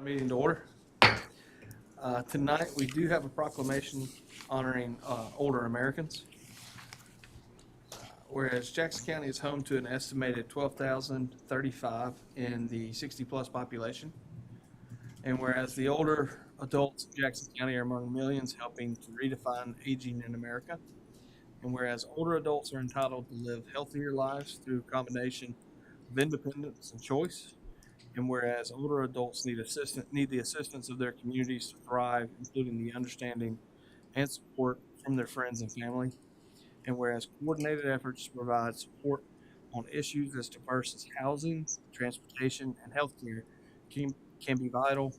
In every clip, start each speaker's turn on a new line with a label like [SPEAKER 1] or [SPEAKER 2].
[SPEAKER 1] Our meeting to order. Tonight, we do have a proclamation honoring older Americans. Whereas Jackson County is home to an estimated 12,035 in the 60-plus population. And whereas the older adults of Jackson County are among millions helping to redefine aging in America. And whereas older adults are entitled to live healthier lives through a combination of independence and choice. And whereas older adults need the assistance of their communities to thrive, including the understanding and support from their friends and family. And whereas coordinated efforts to provide support on issues as diverse as housing, transportation, and healthcare can be vital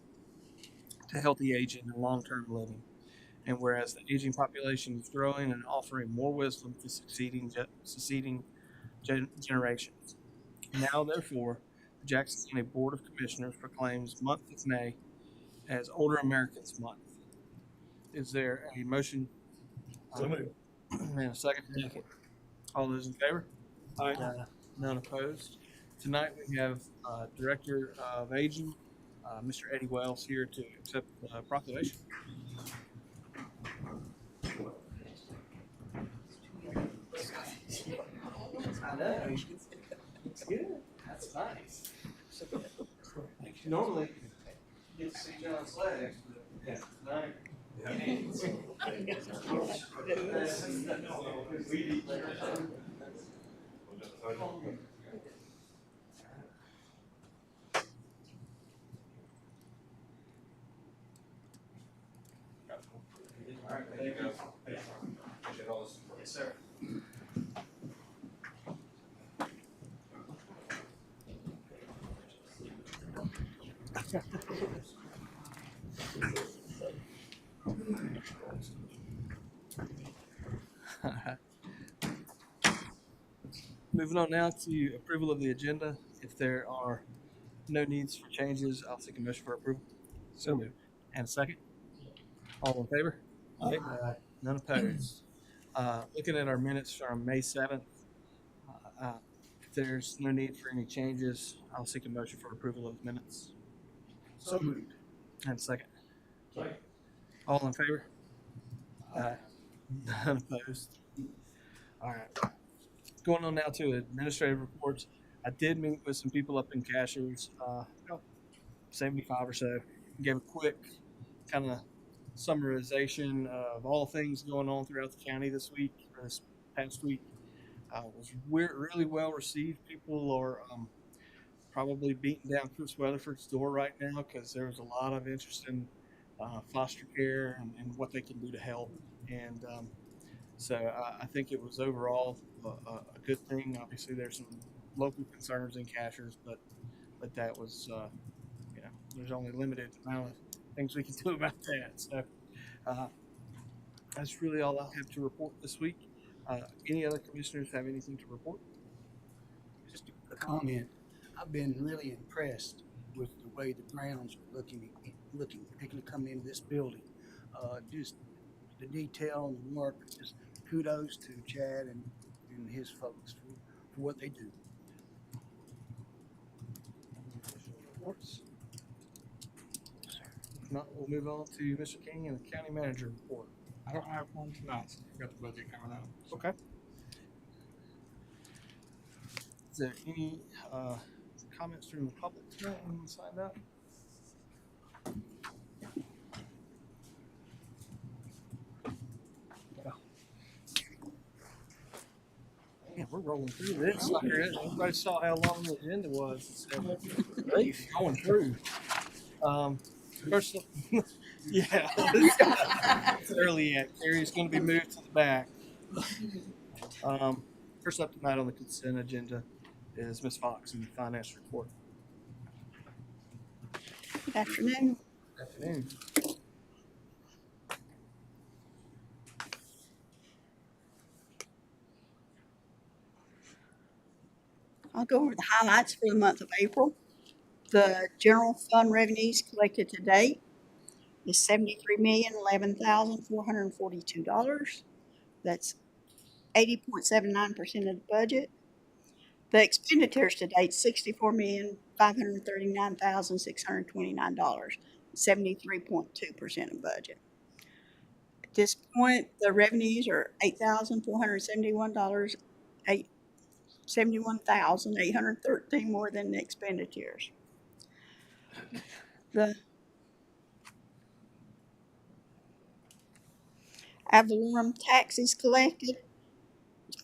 [SPEAKER 1] to healthy aging and long-term living. And whereas the aging population is growing and offering more wisdom to succeeding generations. Now, therefore, the Jackson County Board of Commissioners proclaims month of May as Older Americans Month. Is there a motion?
[SPEAKER 2] So moved.
[SPEAKER 1] And a second?
[SPEAKER 3] Second.
[SPEAKER 1] All those in favor?
[SPEAKER 2] Aye.
[SPEAKER 1] None opposed. Tonight we have Director of Aging, Mr. Eddie Wells, here to accept the proclamation. I know. It's good. That's nice. Normally, you get to see John's legs, but tonight. All right, there you go. Yes, sir. Moving on now to approval of the agenda. If there are no needs for changes, I'll seek a motion for approval.
[SPEAKER 2] So moved.
[SPEAKER 1] And a second. All in favor?
[SPEAKER 2] Aye.
[SPEAKER 1] None opposed. Looking at our minutes from May 7th, if there's no need for any changes, I'll seek a motion for approval of the minutes.
[SPEAKER 2] So moved.
[SPEAKER 1] And a second.
[SPEAKER 2] Second.
[SPEAKER 1] All in favor? None opposed. All right. Going on now to administrative reports. I did meet with some people up in Cashers, 75 or so. Gave a quick kind of summarization of all things going on throughout the county this week, or this past week. Was really well received. People are probably beating down Chris Weatherford's door right now because there was a lot of interest in foster care and what they can do to help. And so I think it was overall a good thing. Obviously, there's some local concerns in Cashers, but that was, there's only limited amount of things we can do about that. So that's really all I have to report this week. Any other commissioners have anything to report?
[SPEAKER 3] Just a comment. I've been really impressed with the way the grounds are looking, particularly coming into this building. Just the detail and the work. Just kudos to Chad and his folks for what they do.
[SPEAKER 1] Reports? If not, we'll move on to Mr. King and the county manager report.
[SPEAKER 2] I don't have one tonight, so I've got the budget coming out.
[SPEAKER 1] Okay. Is there any comments from the public tonight? Anyone signed up? Yeah, we're rolling through this sucker. Everybody saw how long the agenda was. So it's going through. First, yeah, it's early yet. Carrie's going to be moved to the back. First up tonight on the consent agenda is Ms. Fox in the finance report.
[SPEAKER 4] Good afternoon.
[SPEAKER 1] Good afternoon.
[SPEAKER 4] I'll go over the highlights for the month of April. The general fund revenues collected to date is $73,011,442. That's 80.79% of the budget. The expenditures to date, $64,539,629, 73.2% of budget. At this point, the revenues are $8,471, $71,813 more than the expenditures. The ad valorem taxes collected,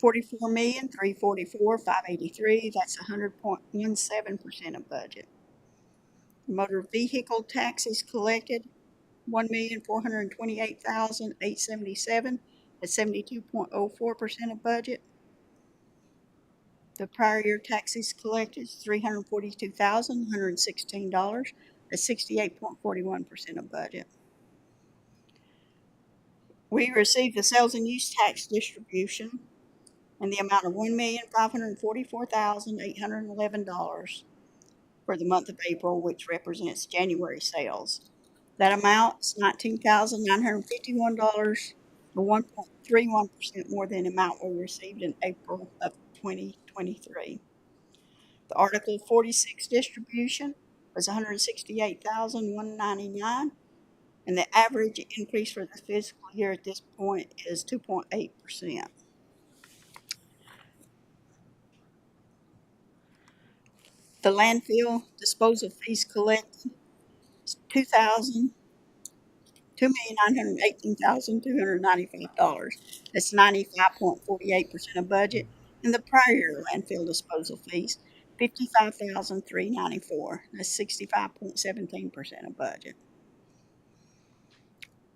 [SPEAKER 4] 44,344,583. That's 100.17% of budget. Motor vehicle taxes collected, 1,428,877. That's 72.04% of budget. The prior year taxes collected is $342,116. That's 68.41% of budget. We received the sales and use tax distribution in the amount of $1,544,811 for the month of April, which represents January sales. That amount is $19,951, or 1.31% more than the amount we received in April of 2023. The Article 46 distribution was $168,199, and the average increase for the fiscal year at this point is 2.8%. The landfill disposal fees collected is $2,918,295. That's 95.48% of budget. And the prior year landfill disposal fees, $55,394. That's 65.17% of budget.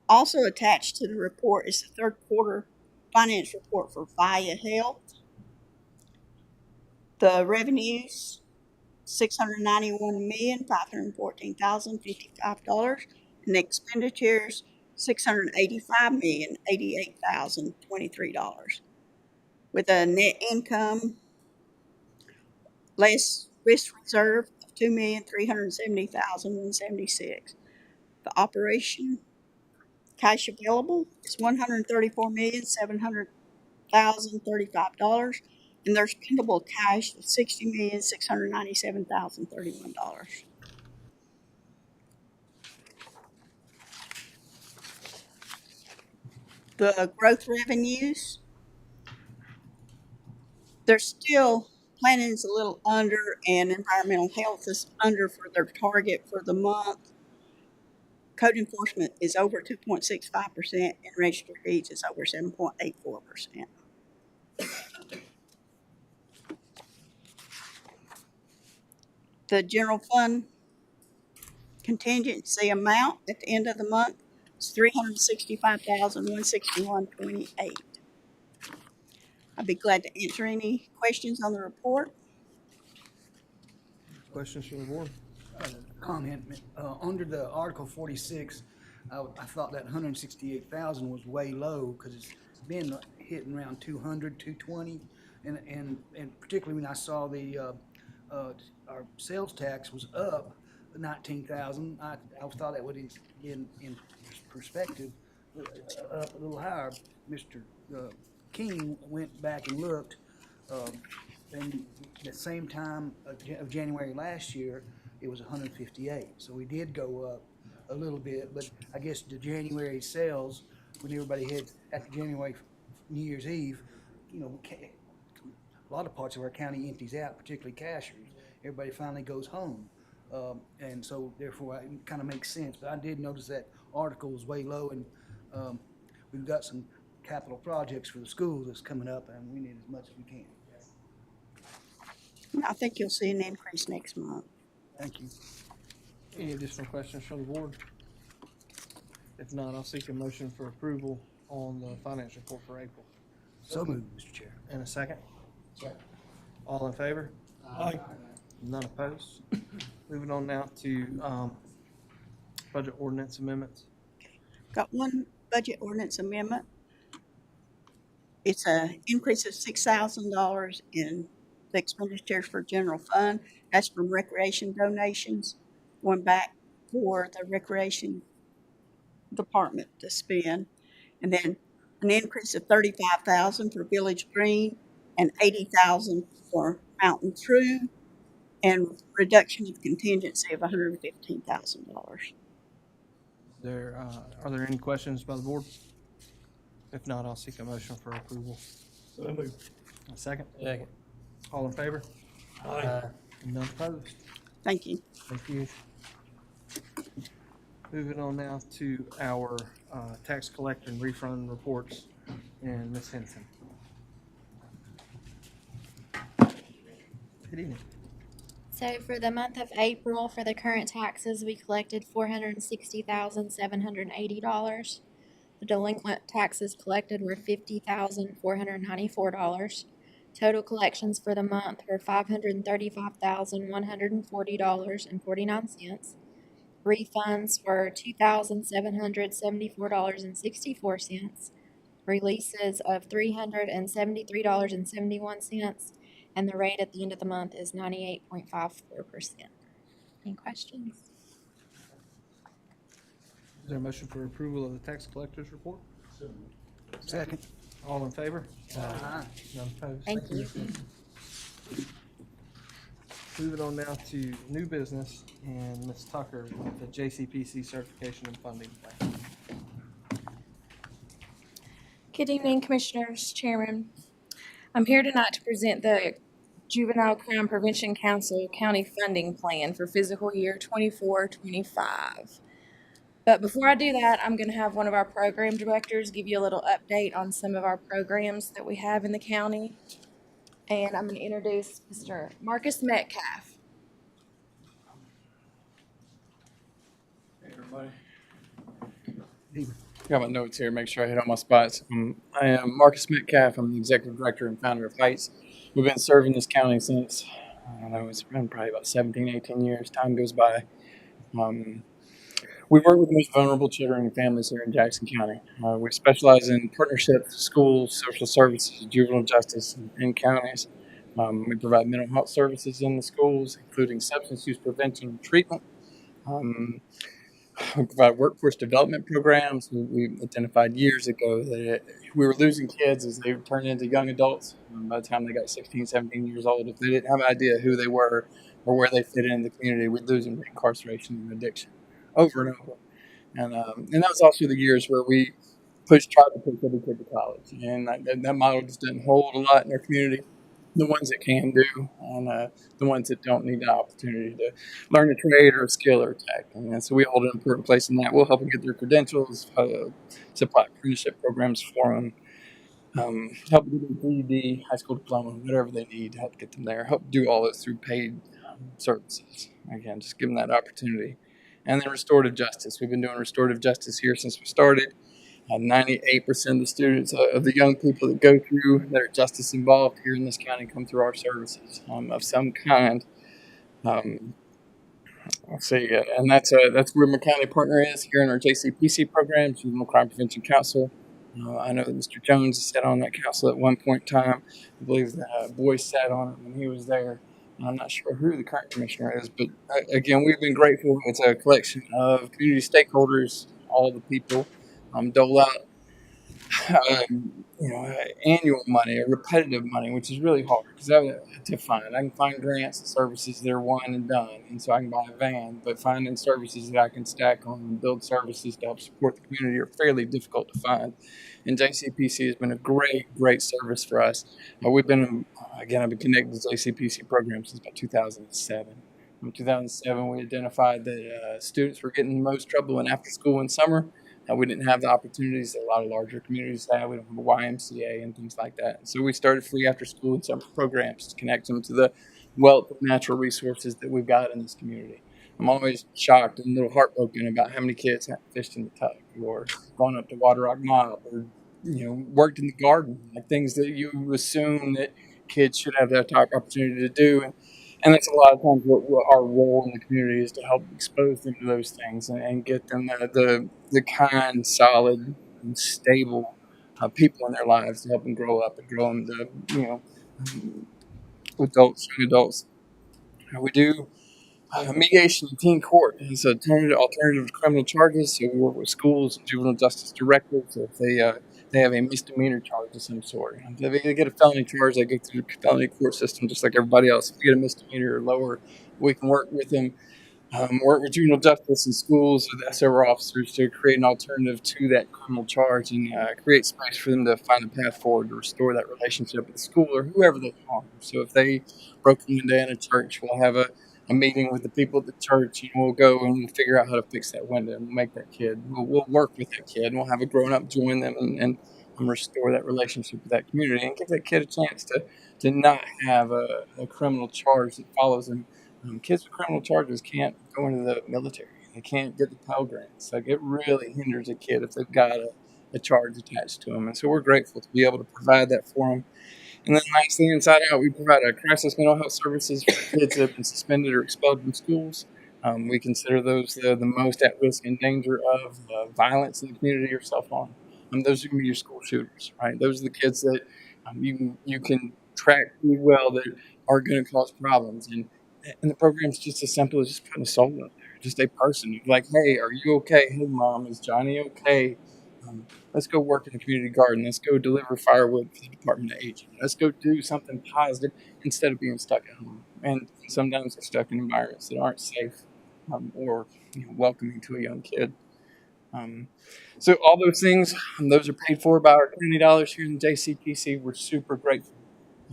[SPEAKER 4] Also attached to the report is the third quarter finance report for VIA Health. The revenues, $691,514,055, and the expenditures, $685,088,023, with a net income less risk reserve of $2,370,176. The operation cash available is $134,700,035, and there's spendable cash of $60,697,031. The growth revenues, they're still, planning is a little under, and environmental health is under for their target for the month. Code enforcement is over 2.65%, and registered deeds is over 7.84%. The general fund contingency amount at the end of the month is $365,161.28. I'd be glad to answer any questions on the report.
[SPEAKER 1] Questions from the board?
[SPEAKER 3] Comment, under the Article 46, I thought that 168,000 was way low, because it's been hitting around 200, 220, and particularly when I saw the, our sales tax was up 19,000, I thought that would, in perspective, up a little higher. Mr. King went back and looked, and the same time of January last year, it was 158. So we did go up a little bit, but I guess the January sales, when everybody had after January New Year's Eve, you know, a lot of parts of our county empties out, particularly Cashers. Everybody finally goes home, and so therefore it kind of makes sense. But I did notice that article was way low, and we've got some capital projects for the schools that's coming up, and we need as much as we can.
[SPEAKER 4] I think you'll see an increase next month.
[SPEAKER 3] Thank you.
[SPEAKER 1] Any additional questions from the board? If not, I'll seek a motion for approval on the finance report for April.
[SPEAKER 3] So moved, Mr. Chair.
[SPEAKER 1] And a second? All in favor?
[SPEAKER 2] Aye.
[SPEAKER 1] None opposed? Moving on now to budget ordinance amendments.
[SPEAKER 4] Got one budget ordinance amendment. It's an increase of $6,000 in the expenditures for general fund. That's from recreation donations, going back for the recreation department to spend. And then an increase of $35,000 for Village Green and $80,000 for Mountain True, and reduction of contingency of $115,000.
[SPEAKER 1] Are there any questions by the board? If not, I'll seek a motion for approval.
[SPEAKER 2] So moved.
[SPEAKER 1] A second?
[SPEAKER 2] Second.
[SPEAKER 1] All in favor?
[SPEAKER 2] Aye.
[SPEAKER 1] None opposed?
[SPEAKER 4] Thank you.
[SPEAKER 1] Thank you. Moving on now to our tax collector and refund reports, and Ms. Henson. Good evening.
[SPEAKER 5] So for the month of April, for the current taxes, we collected $460,780. The delinquent taxes collected were $50,494. Total collections for the month were $535,140.49. Refunds were $2,774.64. Releases of $373.71. And the rate at the end of the month is 98.54%. Any questions?
[SPEAKER 1] Is there a motion for approval of the tax collector's report?
[SPEAKER 3] Second.
[SPEAKER 1] All in favor?
[SPEAKER 3] Aye.
[SPEAKER 1] None opposed?
[SPEAKER 5] Thank you.
[SPEAKER 1] Moving on now to new business, and Ms. Tucker with the JCPC certification and funding plan.
[SPEAKER 6] Good evening, Commissioners, Chairman. I'm here tonight to present the Juvenile Crime Prevention Council County Funding Plan for fiscal year 24-25. But before I do that, I'm going to have one of our program directors give you a little update on some of our programs that we have in the county. And I'm going to introduce Mr. Marcus Metcalf.
[SPEAKER 7] Hey, everybody. Got my notes here, make sure I hit all my spots. I am Marcus Metcalf. I'm the executive director and founder of Heights. We've been serving this county since, I don't know, it's been probably about 17, 18 years. Time goes by. We work with the most vulnerable children and families here in Jackson County. We specialize in partnerships, schools, social services, juvenile justice in counties. We provide mental health services in the schools, including substance use prevention and treatment. We provide workforce development programs. We identified years ago that we were losing kids as they turned into young adults. By the time they got 16, 17 years old, if they didn't have an idea who they were or where they fit in the community, we'd lose them to incarceration and addiction over and over. And that was also the years where we tried to push every kid to college. And that model just didn't hold a lot in our community. The ones that can do, and the ones that don't need the opportunity to learn a trade or a skill or a tech. And so we hold an important place in that. We'll help them get their credentials, supply apprenticeship programs for them, help them get their GED, high school diploma, whatever they need to help get them there. Help do all this through paid services. Again, just give them that opportunity. And then restorative justice. We've been doing restorative justice here since we started. 98% of the students, of the young people that go through that are justice involved here in this county come through our services of some kind. Let's see, and that's where my county partner is here in our JCPC program, Juvenile Crime Prevention Council. I know that Mr. Jones sat on that council at one point in time. I believe that Boyce sat on it when he was there. I'm not sure who the current commissioner is, but again, we've been grateful. It's a collection of community stakeholders, all the people. Dole out, annual money or repetitive money, which is really hard because to find. I can find grants and services that are one and done, and so I can buy a van. But finding services that I can stack on and build services to help support the community are fairly difficult to find. And JCPC has been a great service for us. I've been connected to the JCPC program since about 2007. In 2007, we identified that students were getting the most trouble in after school and summer. We didn't have the opportunities that a lot of larger communities have. We don't have a YMCA and things like that. So we started free after school and summer programs to connect them to the wealth of natural resources that we've got in this community. I'm always shocked and a little heartbroken about how many kids have fished in the tug or gone up to Water Rock Mile or, worked in the garden, like things that you assume that kids should have that type of opportunity to do. And that's a lot of times what our role in the community is, to help expose them to those things and get them the kind, solid, and stable people in their lives to help them grow up and grow them to, adults, young adults. We do mediation in teen court. It's an alternative to criminal charges. So we work with schools and juvenile justice directors. So if they have a misdemeanor charge of some sort. If they get a felony charge, they go through the felony court system just like everybody else. If they get a misdemeanor or lower, we can work with them, work with juvenile justice and schools with SOR officers to create an alternative to that criminal charge and create space for them to find a path forward to restore that relationship with the school or whoever they harm. So if they broke a window in a church, we'll have a meeting with the people at the church, and we'll go and we'll figure out how to fix that window and make that kid. We'll work with that kid, and we'll have a grown up join them and restore that relationship with that community and give that kid a chance to not have a criminal charge that follows them. Kids with criminal charges can't go into the military. They can't get the Pell Grants. Like, it really hinders a kid if they've got a charge attached to them. And so we're grateful to be able to provide that for them. And then lastly, Inside Out, we provide crisis mental health services for kids that have been suspended or expelled from schools. We consider those the most at risk and danger of violence in the community or self-harm. Those are going to be your school shooters, right? Those are the kids that you can track pretty well that are going to cause problems. And the program's just as simple as just putting a soul out there, just a person. Like, hey, are you okay? Hey, Mom, is Johnny okay? Let's go work in the community garden. Let's go deliver firewood for the Department of Aging. Let's go do something positive instead of being stuck at home. And sometimes they're stuck in environments that aren't safe or welcoming to a young kid. So all those things, those are paid for by our community dollars here in JCPC. We're super grateful.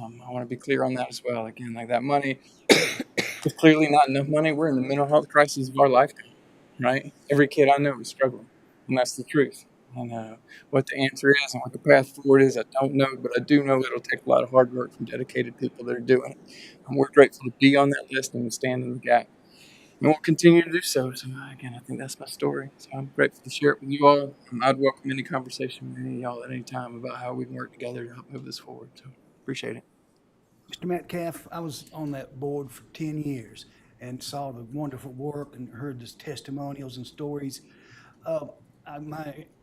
[SPEAKER 7] I want to be clear on that as well. Again, like, that money is clearly not enough money. We're in the mental health crisis of our lifetime, right? Every kid I know is struggling, and that's the truth. And what the answer is and what the path forward is, I don't know, but I do know it'll take a lot of hard work from dedicated people that are doing it. And we're grateful to be on that list and to stand in the gap. And we'll continue to do so. So, again, I think that's my story. So I'm grateful to share it with you all. I'd welcome any conversation with any of y'all at any time about how we can work together to help move this forward. So appreciate it.
[SPEAKER 3] Mr. Metcalf, I was on that board for 10 years and saw the wonderful work and heard the testimonials and stories.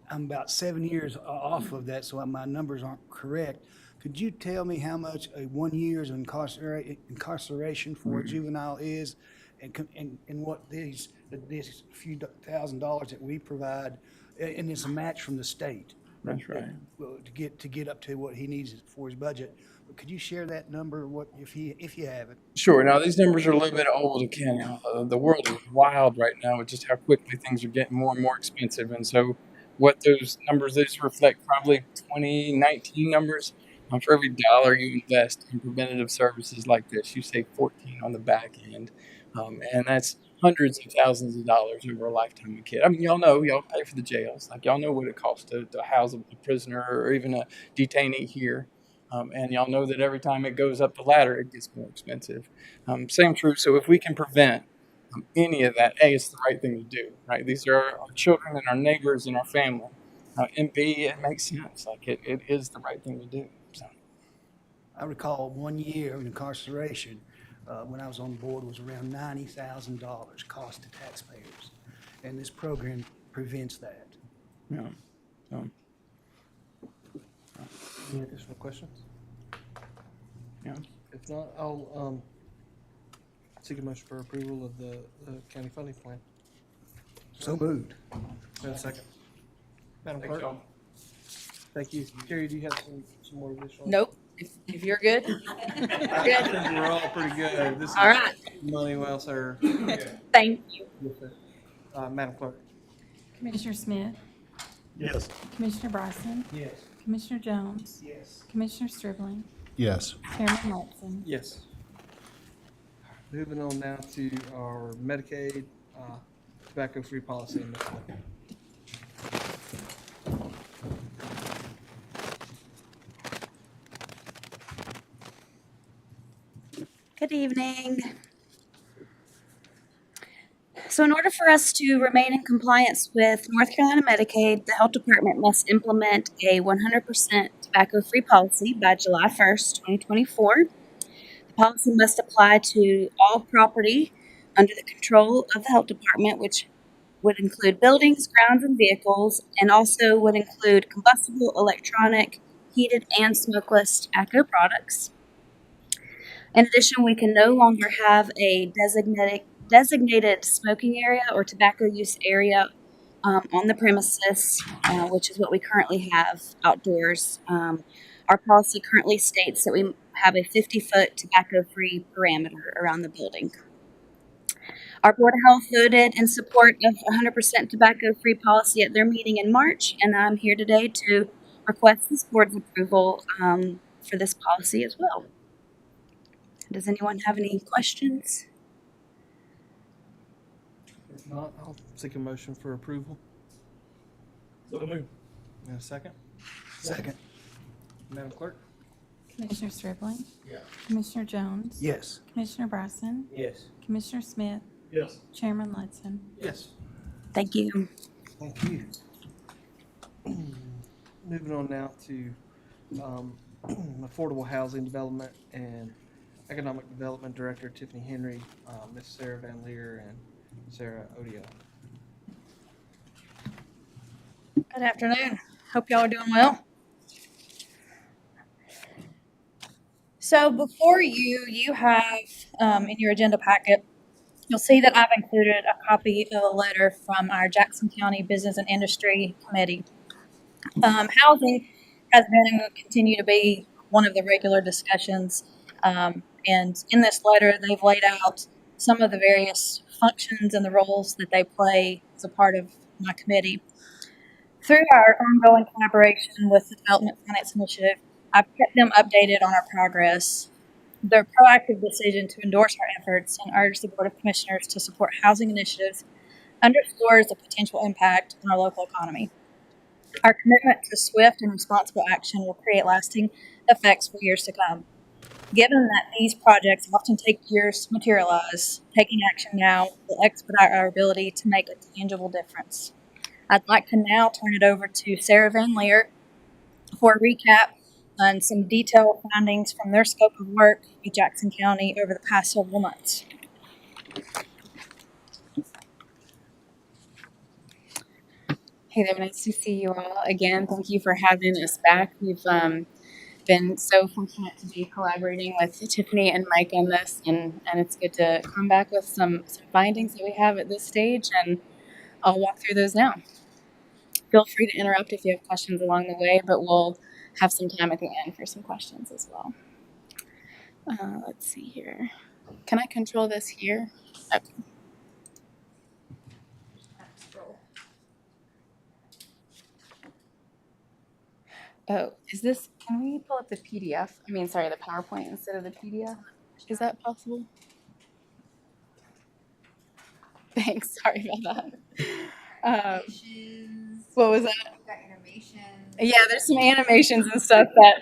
[SPEAKER 3] I'm about 7 years off of that, so my numbers aren't correct. Could you tell me how much a 1 year's incarceration for a juvenile is, and what this few $1,000s that we provide, and it's a match from the state?
[SPEAKER 7] That's right.
[SPEAKER 3] Well, to get up to what he needs for his budget. But could you share that number? What if you have it?
[SPEAKER 7] Sure. Now, these numbers are a little bit old again. The world is wild right now with just how quickly things are getting more and more expensive. And so what those numbers reflect probably 2019 numbers. For every dollar you invest in preventative services like this, you save 14 on the back end. And that's hundreds of thousands of dollars over a lifetime of a kid. I mean, y'all pay for the jails. Like, y'all know what it costs to house a prisoner or even a detainee here. And y'all know that every time it goes up the ladder, it gets more expensive. Same true. So if we can prevent any of that, A, it's the right thing to do, right? These are our children and our neighbors and our family. And B, it makes sense. Like, it is the right thing to do. So
[SPEAKER 3] I recall 1 year of incarceration when I was on the board was around $90,000 cost to taxpayers, and this program prevents that.
[SPEAKER 7] yeah. So,
[SPEAKER 1] Any additional questions?
[SPEAKER 7] yeah.
[SPEAKER 1] If not, I'll seek a motion for approval of the county funding plan.
[SPEAKER 3] So moved.
[SPEAKER 1] And a second. Madam Clerk? Thank you. Carrie, do you have some more additional?
[SPEAKER 6] Nope. If you're good.
[SPEAKER 1] I think we're all pretty good. This is
[SPEAKER 6] All right.
[SPEAKER 1] money well served.
[SPEAKER 6] Thank you.
[SPEAKER 1] Madam Clerk?
[SPEAKER 2] Commissioner Smith, Yes. Commissioner Bryson,
[SPEAKER 3] Yes.
[SPEAKER 2] Commissioner Jones,
[SPEAKER 3] Yes.
[SPEAKER 2] Commissioner Stribling,
[SPEAKER 8] Yes.
[SPEAKER 2] Chairman Watson.
[SPEAKER 1] Yes. Moving on now to our Medicaid tobacco-free policy amendment.
[SPEAKER 9] Good evening. So in order for us to remain in compliance with North Carolina Medicaid, the health department must implement a 100% tobacco-free policy by July 1st, 2024. The policy must apply to all property under the control of the health department, which would include buildings, grounds, and vehicles, and also would include combustible, electronic, heated, and smokeless tobacco products. In addition, we can no longer have a designated smoking area or tobacco use area on the premises, which is what we currently have outdoors. Our policy currently states that we have a 50-foot tobacco-free perimeter around the building. Our Board of Health voted in support of 100% tobacco-free policy at their meeting in March, and I'm here today to request this board's approval for this policy as well. Does anyone have any questions?
[SPEAKER 1] If not, I'll seek a motion for approval.
[SPEAKER 8] So moved.
[SPEAKER 1] And a second.
[SPEAKER 3] Second.
[SPEAKER 1] Madam Clerk?
[SPEAKER 2] Commissioner Stribling,
[SPEAKER 8] Yeah.
[SPEAKER 2] Commissioner Jones,
[SPEAKER 3] Yes.
[SPEAKER 2] Commissioner Bryson,
[SPEAKER 8] Yes.
[SPEAKER 2] Commissioner Smith,
[SPEAKER 8] Yes.
[SPEAKER 2] Chairman Ledson.
[SPEAKER 1] Yes.
[SPEAKER 9] Thank you.
[SPEAKER 1] Thank you. Moving on now to Affordable Housing Development and Economic Development Director Tiffany Henry, Ms. Sarah Van Leer, and Sarah Odio.
[SPEAKER 6] Good afternoon. Hope y'all are doing well. So before you have in your agenda packet, you'll see that I've included a copy of a letter from our Jackson County Business and Industry Committee. Housing has been and will continue to be one of the regular discussions. And in this letter, they've laid out some of the various functions and the roles that they play as a part of my committee. Through our ongoing collaboration with the Development Finance Initiative, I've kept them updated on our progress. Their proactive decision to endorse our efforts and urge the Board of Commissioners to support housing initiatives underscores the potential impact on our local economy. Our commitment to swift and responsible action will create lasting effects for years to come. Given that these projects often take years to materialize, taking action now will expedite our ability to make a tangible difference. I'd like to now turn it over to Sarah Van Leer for a recap and some detailed findings from their scope of work with Jackson County over the past several months.
[SPEAKER 10] Hey there, nice to see you all again. Thank you for having us back. We've been so fortunate to be collaborating with Tiffany and Mike on this, and it's good to come back with some findings that we have at this stage, and I'll walk through those now. Feel free to interrupt if you have questions along the way, but we'll have some time at the end for some questions as well. Let's see here. Can I control this here? Okay. Oh, is this, can we pull up the PDF? I mean, sorry, the PowerPoint instead of the PDF? Is that possible? Thanks, sorry about that. What was that? Yeah, there's some animations and stuff that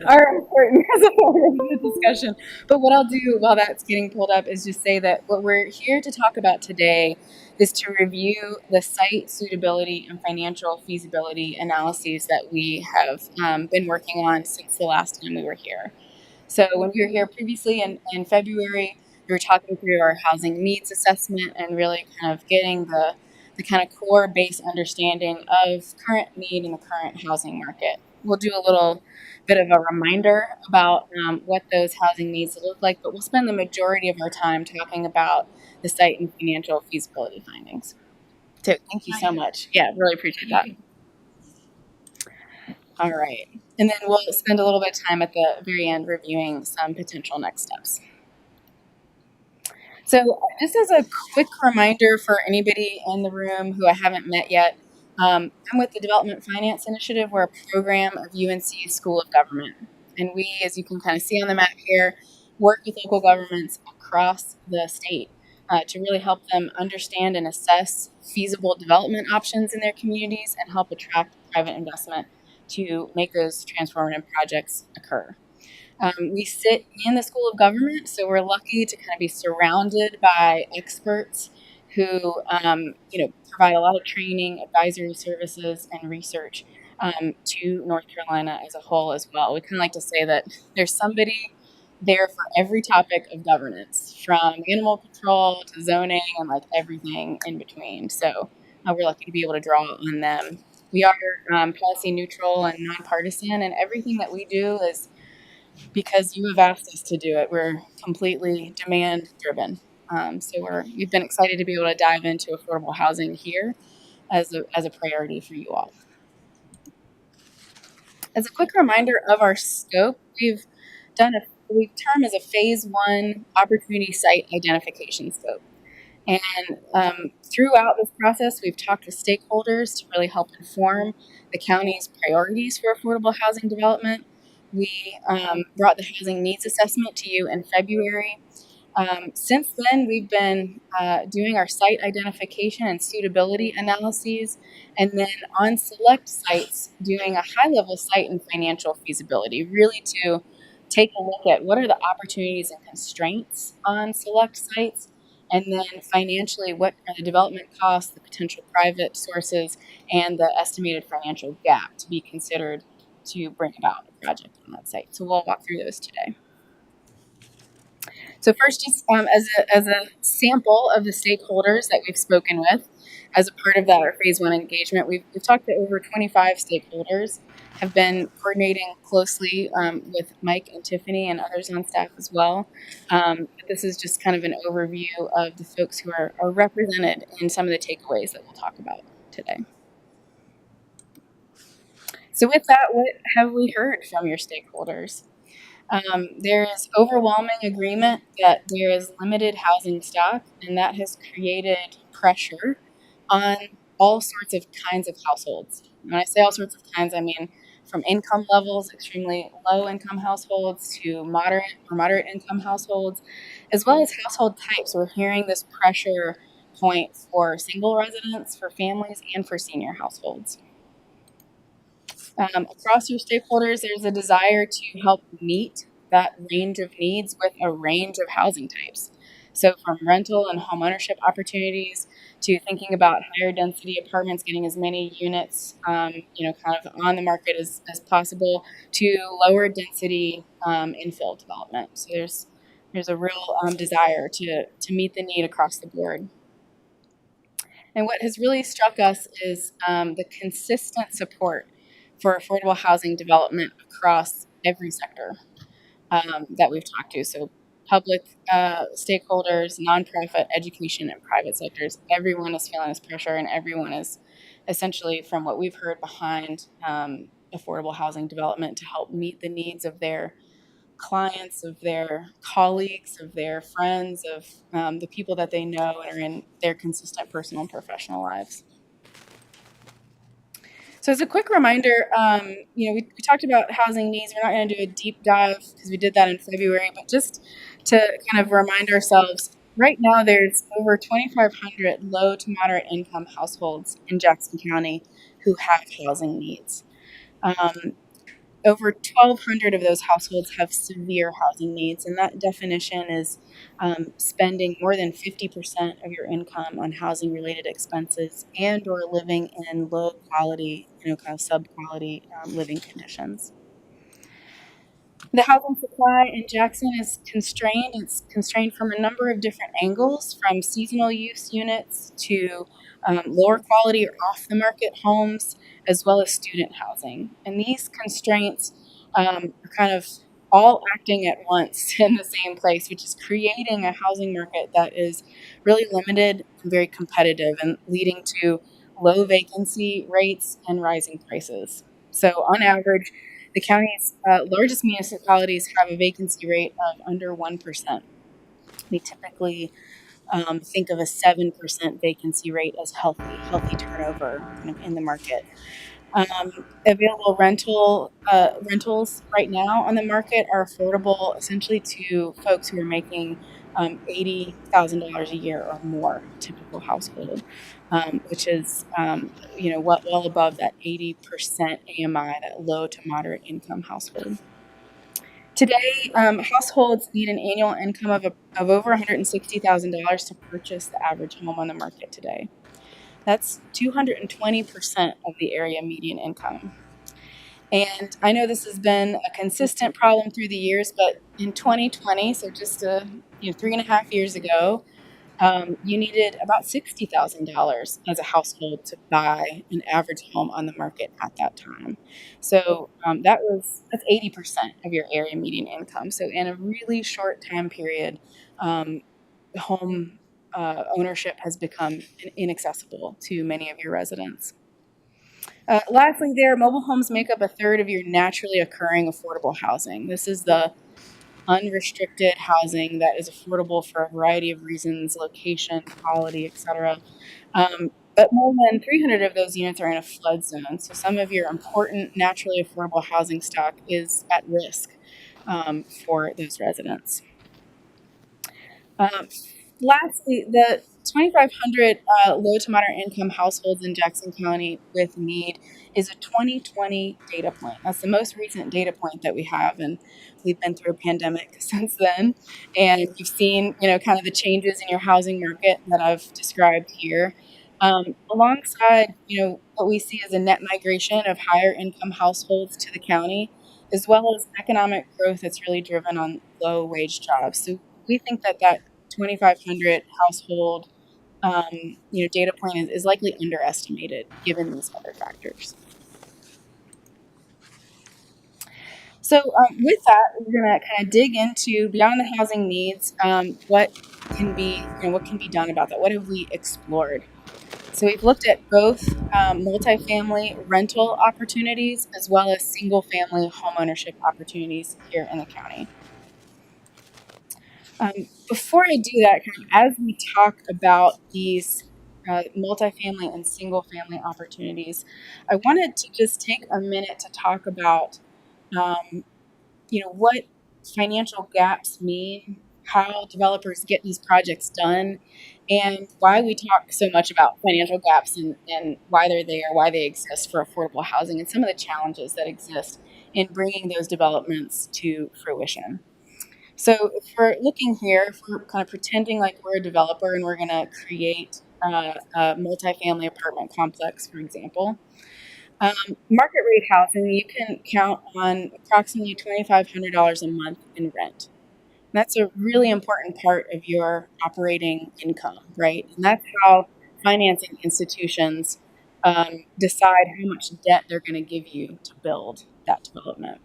[SPEAKER 10] are important as a part of the discussion. But what I'll do while that's getting pulled up is just say that what we're here to talk about today is to review the site suitability and financial feasibility analyses that we have been working on since the last time we were here. So when we were here previously in February, we were talking through our housing needs assessment and really kind of getting the kind of core base understanding of current need in the current housing market. We'll do a little bit of a reminder about what those housing needs look like, but we'll spend the majority of our time talking about the site and financial feasibility findings. So thank you so much. Yeah, really appreciate that. All right. And then we'll spend a little bit of time at the very end reviewing some potential next steps. So just as a quick reminder for anybody in the room who I haven't met yet, I'm with the Development Finance Initiative. We're a program of UNC School of Government. And we, as you can kind of see on the map here, work with local governments across the state to really help them understand and assess feasible development options in their communities and help attract private investment to make those transformative projects occur. We sit in the School of Government, so we're lucky to kind of be surrounded by experts who, provide a lot of training, advisory services, and research to North Carolina as a whole as well. We kind of like to say that there's somebody there for every topic of governance, from animal control to zoning and like everything in between. So we're lucky to be able to draw on them. We are policy neutral and nonpartisan, and everything that we do is because you have asked us to do it. We're completely demand driven. So we've been excited to be able to dive into affordable housing here as a priority for you all. As a quick reminder of our scope, we've done we term as a phase 1 opportunity site identification scope. And throughout this process, we've talked with stakeholders to really help inform the county's priorities for affordable housing development. We brought the housing needs assessment to you in February. Since then, we've been doing our site identification and suitability analyses, and then on select sites, doing a high-level site and financial feasibility, really to take a look at what are the opportunities and constraints on select sites, and then financially, what are the development costs, the potential private sources, and the estimated financial gap to be considered to bring about a project on that site. So we'll walk through those today. So first, just as a sample of the stakeholders that we've spoken with as a part of that our phase 1 engagement, we've talked to over 25 stakeholders, have been coordinating closely with Mike and Tiffany and others on staff as well. This is just kind of an overview of the folks who are represented in some of the takeaways that we'll talk about today. So with that, what have we heard from your stakeholders? There is overwhelming agreement that there is limited housing stock, and that has created pressure on all sorts of kinds of households. When I say all sorts of kinds, I mean from income levels, extremely low income households, to moderate or moderate income households, as well as household types. We're hearing this pressure point for single residents, for families, and for senior households. Across your stakeholders, there's a desire to help meet that range of needs with a range of housing types. So from rental and home ownership opportunities to thinking about higher density apartments, getting as many units, kind of on the market as possible, to lower density infill development. So there's a real desire to meet the need across the board. And what has really struck us is the consistent support for affordable housing development across every sector that we've talked to. So public stakeholders, nonprofit, education, and private sectors, everyone is feeling this pressure, and everyone is essentially, from what we've heard, behind affordable housing development to help meet the needs of their clients, of their colleagues, of their friends, of the people that they know and are in their consistent personal and professional lives. So as a quick reminder, we talked about housing needs. We're not going to do a deep dive because we did that in February, but just to kind of remind ourselves, right now there's over 2,500 low to moderate income households in Jackson County who have housing needs. Over 1,200 of those households have severe housing needs, and that definition is spending more than 50% of your income on housing-related expenses and or living in low-quality, kind of sub-quality living conditions. The housing supply in Jackson is constrained. It's constrained from a number of different angles, from seasonal use units to lower quality or off-the-market homes, as well as student housing. And these constraints are kind of all acting at once in the same place, which is creating a housing market that is really limited and very competitive and leading to low vacancy rates and rising prices. So on average, the county's largest municipalities have a vacancy rate of under 1%. We typically think of a 7% vacancy rate as healthy turnover in the market. Available rentals right now on the market are affordable essentially to folks who are making $80,000 a year or more, typical household, which is well above that 80% AMI, that low to moderate income household. Today, households need an annual income of over $160,000 to purchase the average home on the market today. That's 220% of the area median income. And I know this has been a consistent problem through the years, but in 2020, so just 3.5 years ago, you needed about $60,000 as a household to buy an average home on the market at that time. So that's 80% of your area median income. So in a really short time period, home ownership has become inaccessible to many of your residents. Lastly, mobile homes make up a third of your naturally occurring affordable housing. This is the unrestricted housing that is affordable for a variety of reasons, location, quality, etc. But more than 300 of those units are in a flood zone. So some of your important naturally affordable housing stock is at risk for those residents. Lastly, the 2,500 low to moderate income households in Jackson County with need is a 2020 data point. That's the most recent data point that we have, and we've been through a pandemic since then. And you've seen, kind of the changes in your housing market that I've described here. Alongside, what we see as a net migration of higher income households to the county, as well as economic growth that's really driven on low wage jobs. So we think that 2,500 household, data point is likely underestimated given these other factors. So with that, we're going to kind of dig into beyond the housing needs, what can be done about that? What have we explored? So we've looked at both multifamily rental opportunities as well as single-family homeownership opportunities here in the county. Before I do that, as we talk about these multifamily and single-family opportunities, I wanted to just take a minute to talk about, what financial gaps mean, how developers get these projects done, and why we talk so much about financial gaps and why they're there, why they exist for affordable housing, and some of the challenges that exist in bringing those developments to fruition. So if we're looking here, if we're kind of pretending like we're a developer and we're going to create a multifamily apartment complex, for example, market rate housing, you can count on approximately $2,500 a month in rent. That's a really important part of your operating income, right? And that's how financing institutions decide how much debt they're going to give you to build that development.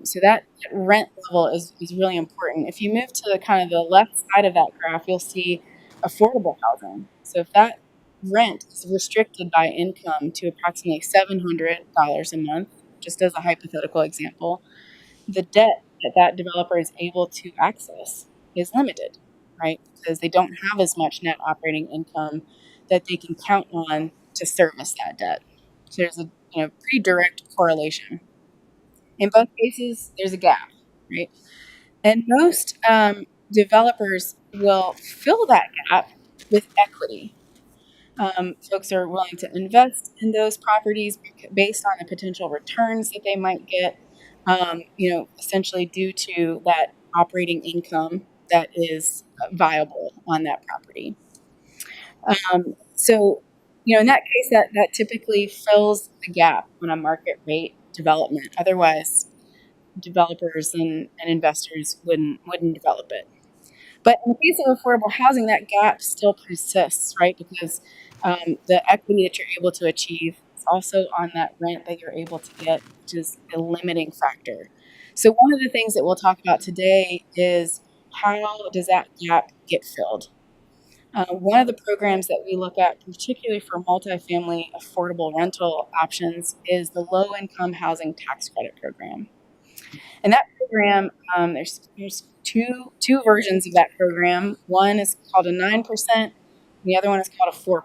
[SPEAKER 10] So that rent level is really important. If you move to the left side of that graph, you'll see affordable housing. So if that rent is restricted by income to approximately $700 a month, just as a hypothetical example, the debt that developer is able to access is limited, right? Because they don't have as much net operating income that they can count on to service that debt. So there's a pretty direct correlation. In both cases, there's a gap, right? And most developers will fill that gap with equity. Folks are willing to invest in those properties based on the potential returns that they might get, essentially due to that operating income that is viable on that property. So, in that case, that typically fills the gap on a market rate development. Otherwise, developers and investors wouldn't develop it. But in the case of affordable housing, that gap still persists, right? Because the equity that you're able to achieve is also on that rent that you're able to get, which is a limiting factor. So one of the things that we'll talk about today is how does that gap get filled? One of the programs that we look at, particularly for multifamily affordable rental options, is the Low-Income Housing Tax Credit Program. And that program, there's two versions of that program. One is called a 9%, and the other one is called a 4%.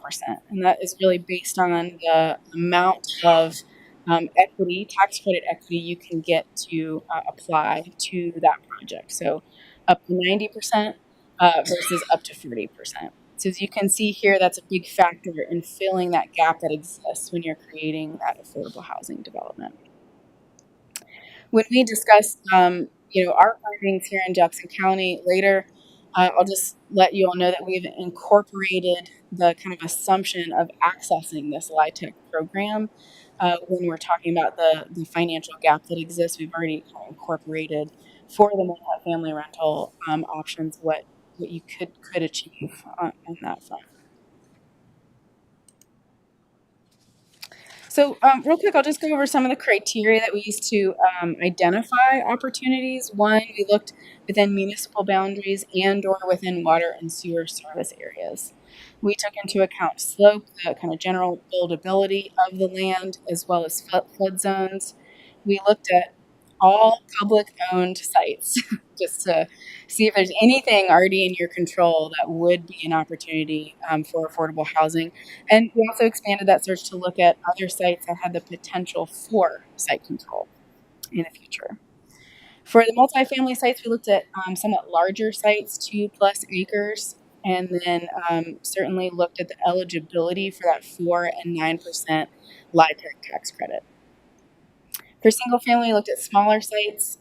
[SPEAKER 10] And that is really based on the amount of equity, tax credit equity you can get to apply to that project. So up to 90% versus up to 40%. So as you can see here, that's a big factor in filling that gap that exists when you're creating that affordable housing development. When we discuss, our findings here in Jackson County later, I'll just let you all know that we've incorporated the kind of assumption of accessing this LIHTC program. When we're talking about the financial gap that exists, we've already incorporated for the multifamily rental options what you could achieve on that front. So, real quick, I'll just go over some of the criteria that we used to identify opportunities. One, we looked within municipal boundaries and/or within water and sewer service areas. We took into account slope, the kind of general buildability of the land, as well as flood zones. We looked at all public-owned sites just to see if there's anything already in your control that would be an opportunity for affordable housing. And we also expanded that search to look at other sites that had the potential for site control in the future. For the multifamily sites, we looked at somewhat larger sites, 2+ acres, and then certainly looked at the eligibility for that 4% and 9% LIHTC tax credit. For single family, we looked at smaller sites,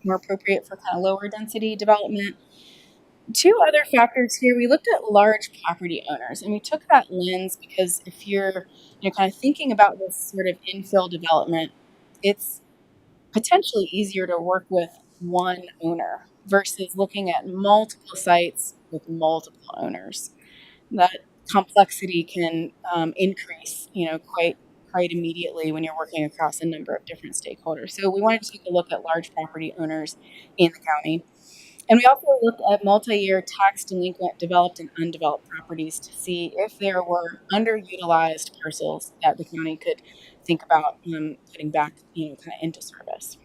[SPEAKER 10] more appropriate for kind of lower density development. Two other factors here, we looked at large property owners, and we took that lens because if you're kind of thinking about this sort of infill development, it's potentially easier to work with one owner versus looking at multiple sites with multiple owners. That complexity can increase, quite immediately when you're working across a number of different stakeholders. So we wanted to take a look at large property owners in the county. And we also looked at multi-year tax delinquent developed and undeveloped properties to see if there were underutilized parcels that the county could think about putting back kind of into service.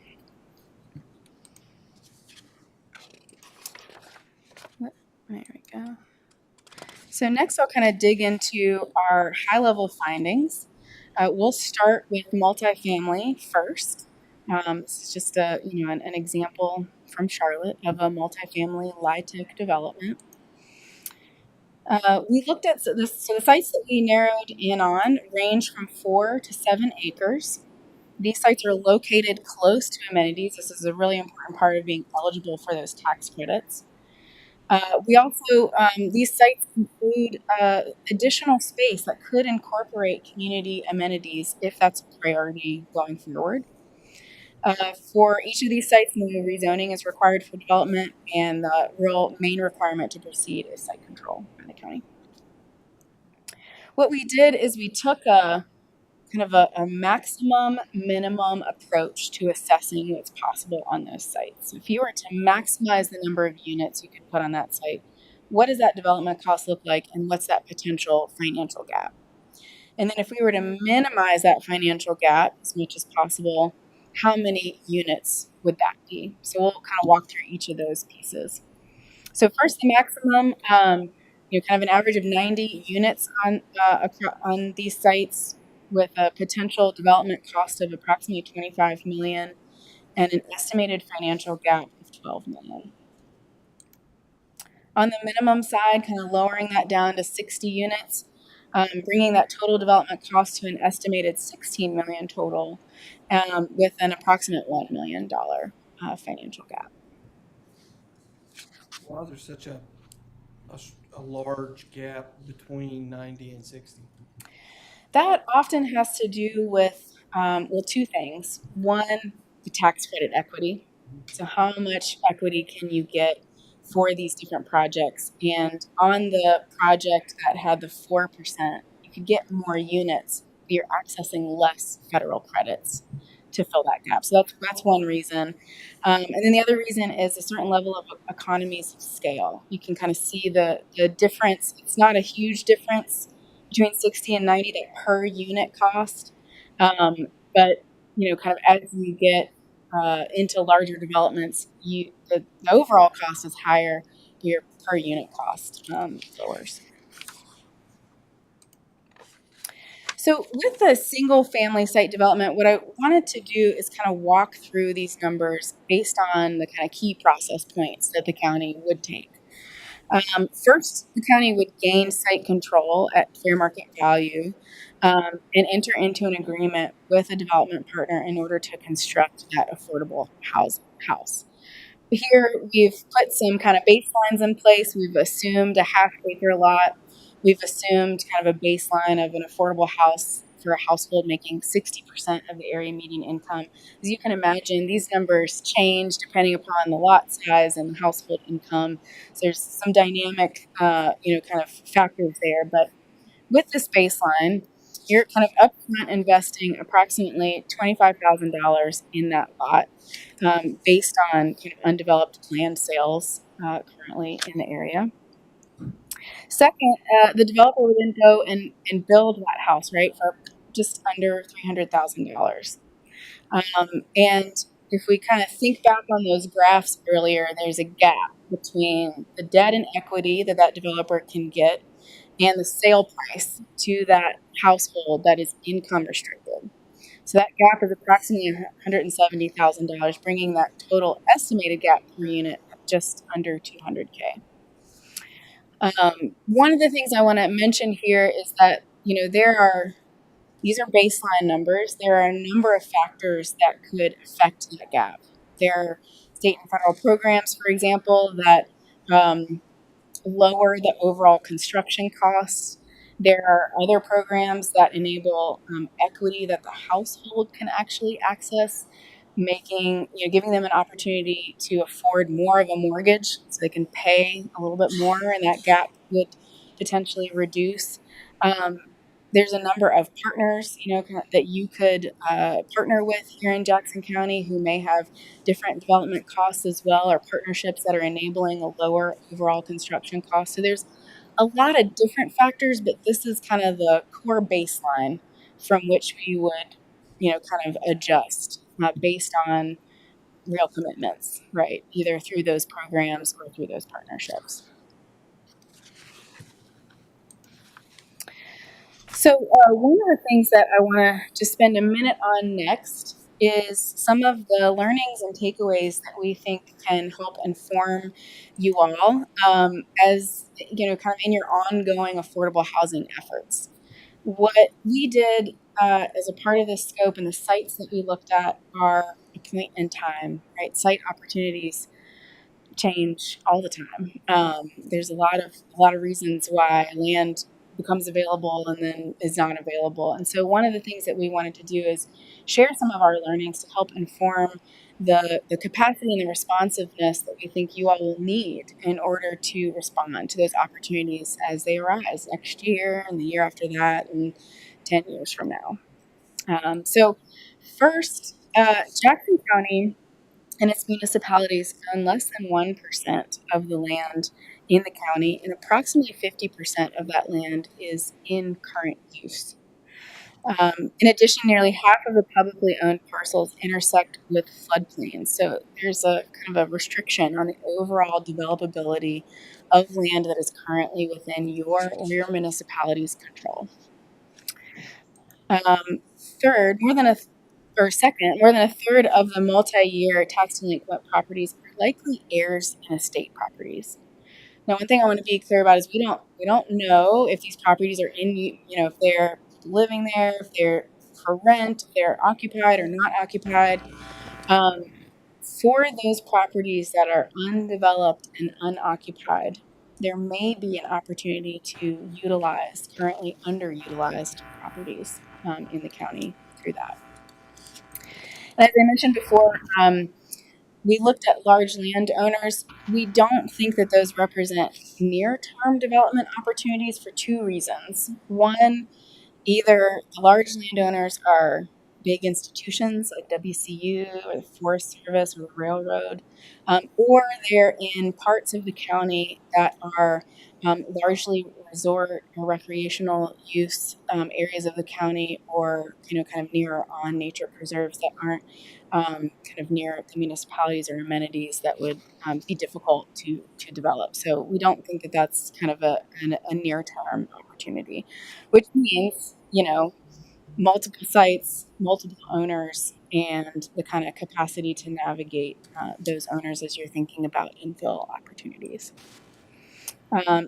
[SPEAKER 10] There we go. So next I'll kind of dig into our high-level findings. We'll start with multifamily first. This is just an example from Charlotte of a multifamily LIHTC development. We looked at the sites that we narrowed in on range from 4 to 7 acres. These sites are located close to amenities. This is a really important part of being eligible for those tax credits. We also, these sites include additional space that could incorporate community amenities if that's a priority going forward. For each of these sites, no rezoning is required for development, and the real main requirement to proceed is site control in the county. What we did is we took a maximum minimum approach to assessing what's possible on those sites. So if you were to maximize the number of units you could put on that site, what does that development cost look like, and what's that potential financial gap? And then if we were to minimize that financial gap as much as possible, how many units would that be? So we'll kind of walk through each of those pieces. So first, the maximum, kind of an average of 90 units on these sites, with a potential development cost of approximately $25 million and an estimated financial gap of $12 million. On the minimum side, kind of lowering that down to 60 units, bringing that total development cost to an estimated $16 million total, with an approximate $1 million financial gap.
[SPEAKER 1] Why is there such a large gap between 90 and 60?
[SPEAKER 10] That often has to do with, two things. One, the tax credit equity. So how much equity can you get for these different projects? And on the project that had the 4%, you could get more units, but you're accessing less federal credits to fill that gap. So that's one reason. And then the other reason is a certain level of economies of scale. You can kind of see the difference. It's not a huge difference between 60 and 90, that per unit cost. But, kind of as you get into larger developments, the overall cost is higher, your per unit cost lowers. So with the single family site development, what I wanted to do is kind of walk through these numbers based on the kind of key process points that the county would take. First, the county would gain site control at fair market value and enter into an agreement with a development partner in order to construct that affordable house. Here, we've put some kind of baselines in place. We've assumed a half-acre lot. We've assumed kind of a baseline of an affordable house for a household making 60% of the area median income. As you can imagine, these numbers change depending upon the lot size and the household income. So there's some dynamic, kind of factors there. But with this baseline, you're kind of upfront investing approximately $25,000 in that lot, based on kind of undeveloped land sales currently in the area. Second, the developer would then go and build that house, right, for just under $300,000. And if we kind of think back on those graphs earlier, there's a gap between the debt and equity that that developer can get and the sale price to that household that is income restricted. So that gap is approximately $170,000, bringing that total estimated gap per unit just under $200K. One of the things I want to mention here is that, these are baseline numbers. There are a number of factors that could affect that gap. There are state and federal programs, for example, that lower the overall construction costs. There are other programs that enable equity that the household can actually access, giving them an opportunity to afford more of a mortgage so they can pay a little bit more, and that gap would potentially reduce. There's a number of partners, that you could partner with here in Jackson County who may have different development costs as well, or partnerships that are enabling a lower overall construction cost. So there's a lot of different factors, but this is kind of the core baseline from which we would, kind of adjust based on real commitments, right? Either through those programs or through those partnerships. So one of the things that I want to just spend a minute on next is some of the learnings and takeaways that we think can help inform you all as, kind of in your ongoing affordable housing efforts. What we did as a part of this scope and the sites that we looked at are a point in time, right? Site opportunities change all the time. There's a lot of reasons why land becomes available and then is not available. And so one of the things that we wanted to do is share some of our learnings to help inform the capacity and the responsiveness that we think you all will need in order to respond to those opportunities as they arise next year and the year after that and 10 years from now. So first, Jackson County and its municipalities own less than 1% of the land in the county, and approximately 50% of that land is in current use. In addition, nearly half of the publicly owned parcels intersect with floodplains, so there's a kind of a restriction on the overall developability of land that is currently within your or your municipality's control. More than a third of the multi-year tax delinquent properties are likely heirs and estate properties. Now, one thing I want to be clear about is we don't know if these properties are if they're living there, if they're for rent, if they're occupied or not occupied. For those properties that are undeveloped and unoccupied, there may be an opportunity to utilize currently underutilized properties in the county through that. And as I mentioned before, we looked at large landowners. We don't think that those represent near-term development opportunities for two reasons. One, either the large landowners are big institutions like WCU or the Forest Service or the railroad, or they're in parts of the county that are largely resort or recreational use areas of the county, or kind of near or on nature preserves that aren't kind of near the municipalities or amenities that would be difficult to develop. So we don't think that that's kind of a near-term opportunity, which means, multiple sites, multiple owners, and the kind of capacity to navigate those owners as you're thinking about infill opportunities.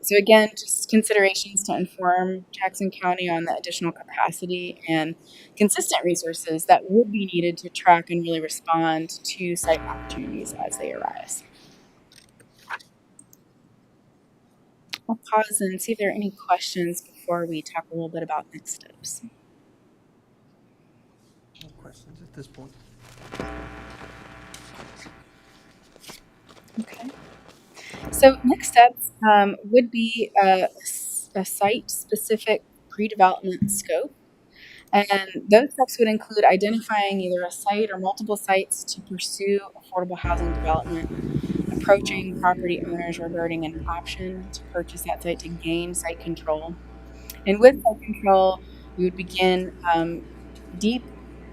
[SPEAKER 10] So again, just considerations to inform Jackson County on the additional capacity and consistent resources that would be needed to track and really respond to site opportunities as they arise. I'll pause and see if there are any questions before we talk a little bit about next steps.
[SPEAKER 1] No questions at this point.
[SPEAKER 10] Okay. So next steps would be a site-specific pre-development scope And those steps would include identifying either a site or multiple sites to pursue affordable housing development, approaching property owners regarding an option to purchase that site to gain site control. And with site control, we would begin deep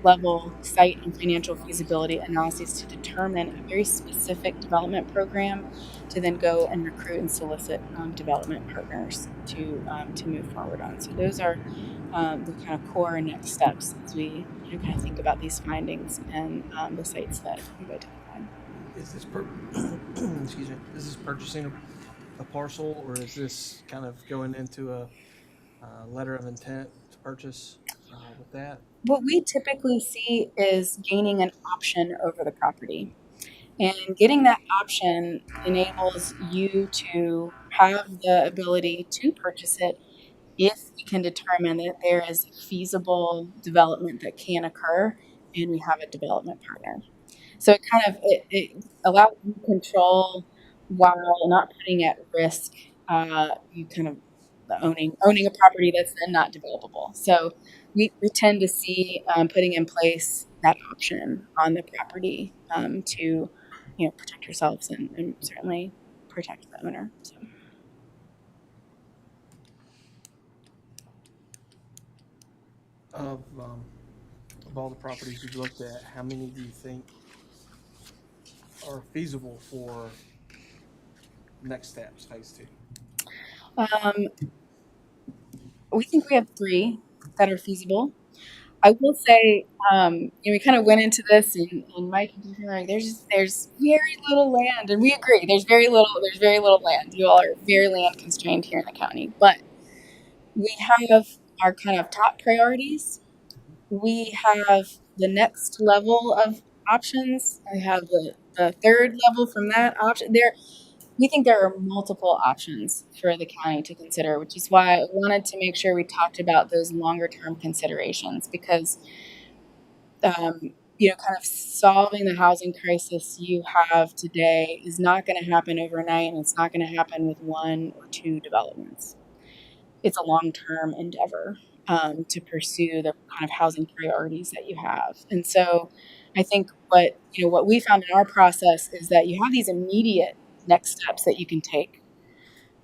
[SPEAKER 10] level site and financial feasibility analyses to determine a very specific development program to then go and recruit and solicit development partners to move forward on. So those are the kind of core next steps as we kind of think about these findings and the sites that we've identified.
[SPEAKER 1] Is this excuse me, is this purchasing a parcel, or is this kind of going into a letter of intent to purchase with that?
[SPEAKER 10] What we typically see is gaining an option over the property. And getting that option enables you to have the ability to purchase it if we can determine that there is feasible development that can occur and we have a development partner. So it allows you control while not putting at risk you kind of owning a property that's then not developable. So we tend to see putting in place that option on the property to protect yourselves and certainly protect the owner. So.
[SPEAKER 1] Of all the properties you've looked at, how many do you think are feasible for next steps, phase 2?
[SPEAKER 10] We think we have 3 that are feasible. I will say, we kind of went into this, and Mike and you were like, there's very little land, and we agree. There's very little land. You all are very land constrained here in the county, but we have our kind of top priorities. We have the next level of options. We have the third level from that option. We think there are multiple options for the county to consider, which is why I wanted to make sure we talked about those longer term considerations, because kind of solving the housing crisis you have today is not going to happen overnight, and it's not going to happen with 1 or 2 developments. It's a long term endeavor to pursue the kind of housing priorities that you have. And so I think what we found in our process is that you have these immediate next steps that you can take.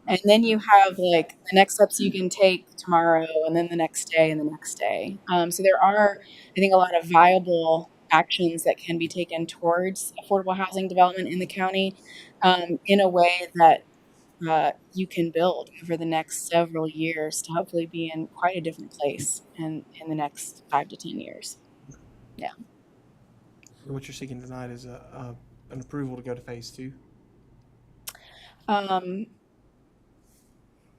[SPEAKER 10] And then you have like the next steps you can take tomorrow, and then the next day and the next day. So there are, I think, a lot of viable actions that can be taken towards affordable housing development in the county in a way that you can build over the next several years to hopefully be in quite a different place in the next 5 to 10 years. Yeah.
[SPEAKER 1] What you're seeking tonight is an approval to go to phase 2?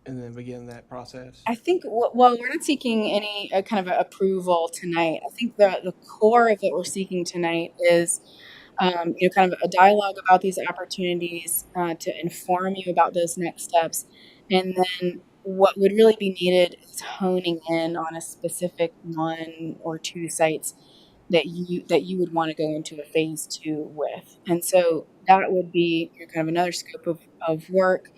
[SPEAKER 1] And then begin that process?
[SPEAKER 10] I think, well, we're not seeking any kind of approval tonight. I think the core of what we're seeking tonight is, kind of a dialogue about these opportunities to inform you about those next steps. And then what would really be needed is honing in on a specific 1 or 2 sites that you would want to go into a phase 2 with. And so that would be kind of another scope of work.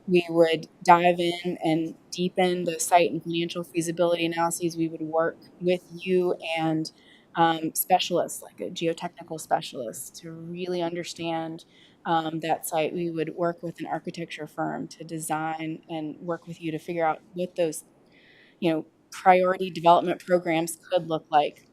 [SPEAKER 10] We would dive in and deepen the site and financial feasibility analyses. We would work with you and specialists, like a geotechnical specialist, to really understand that site. We would work with an architecture firm to design and work with you to figure out what those, priority development programs could look like.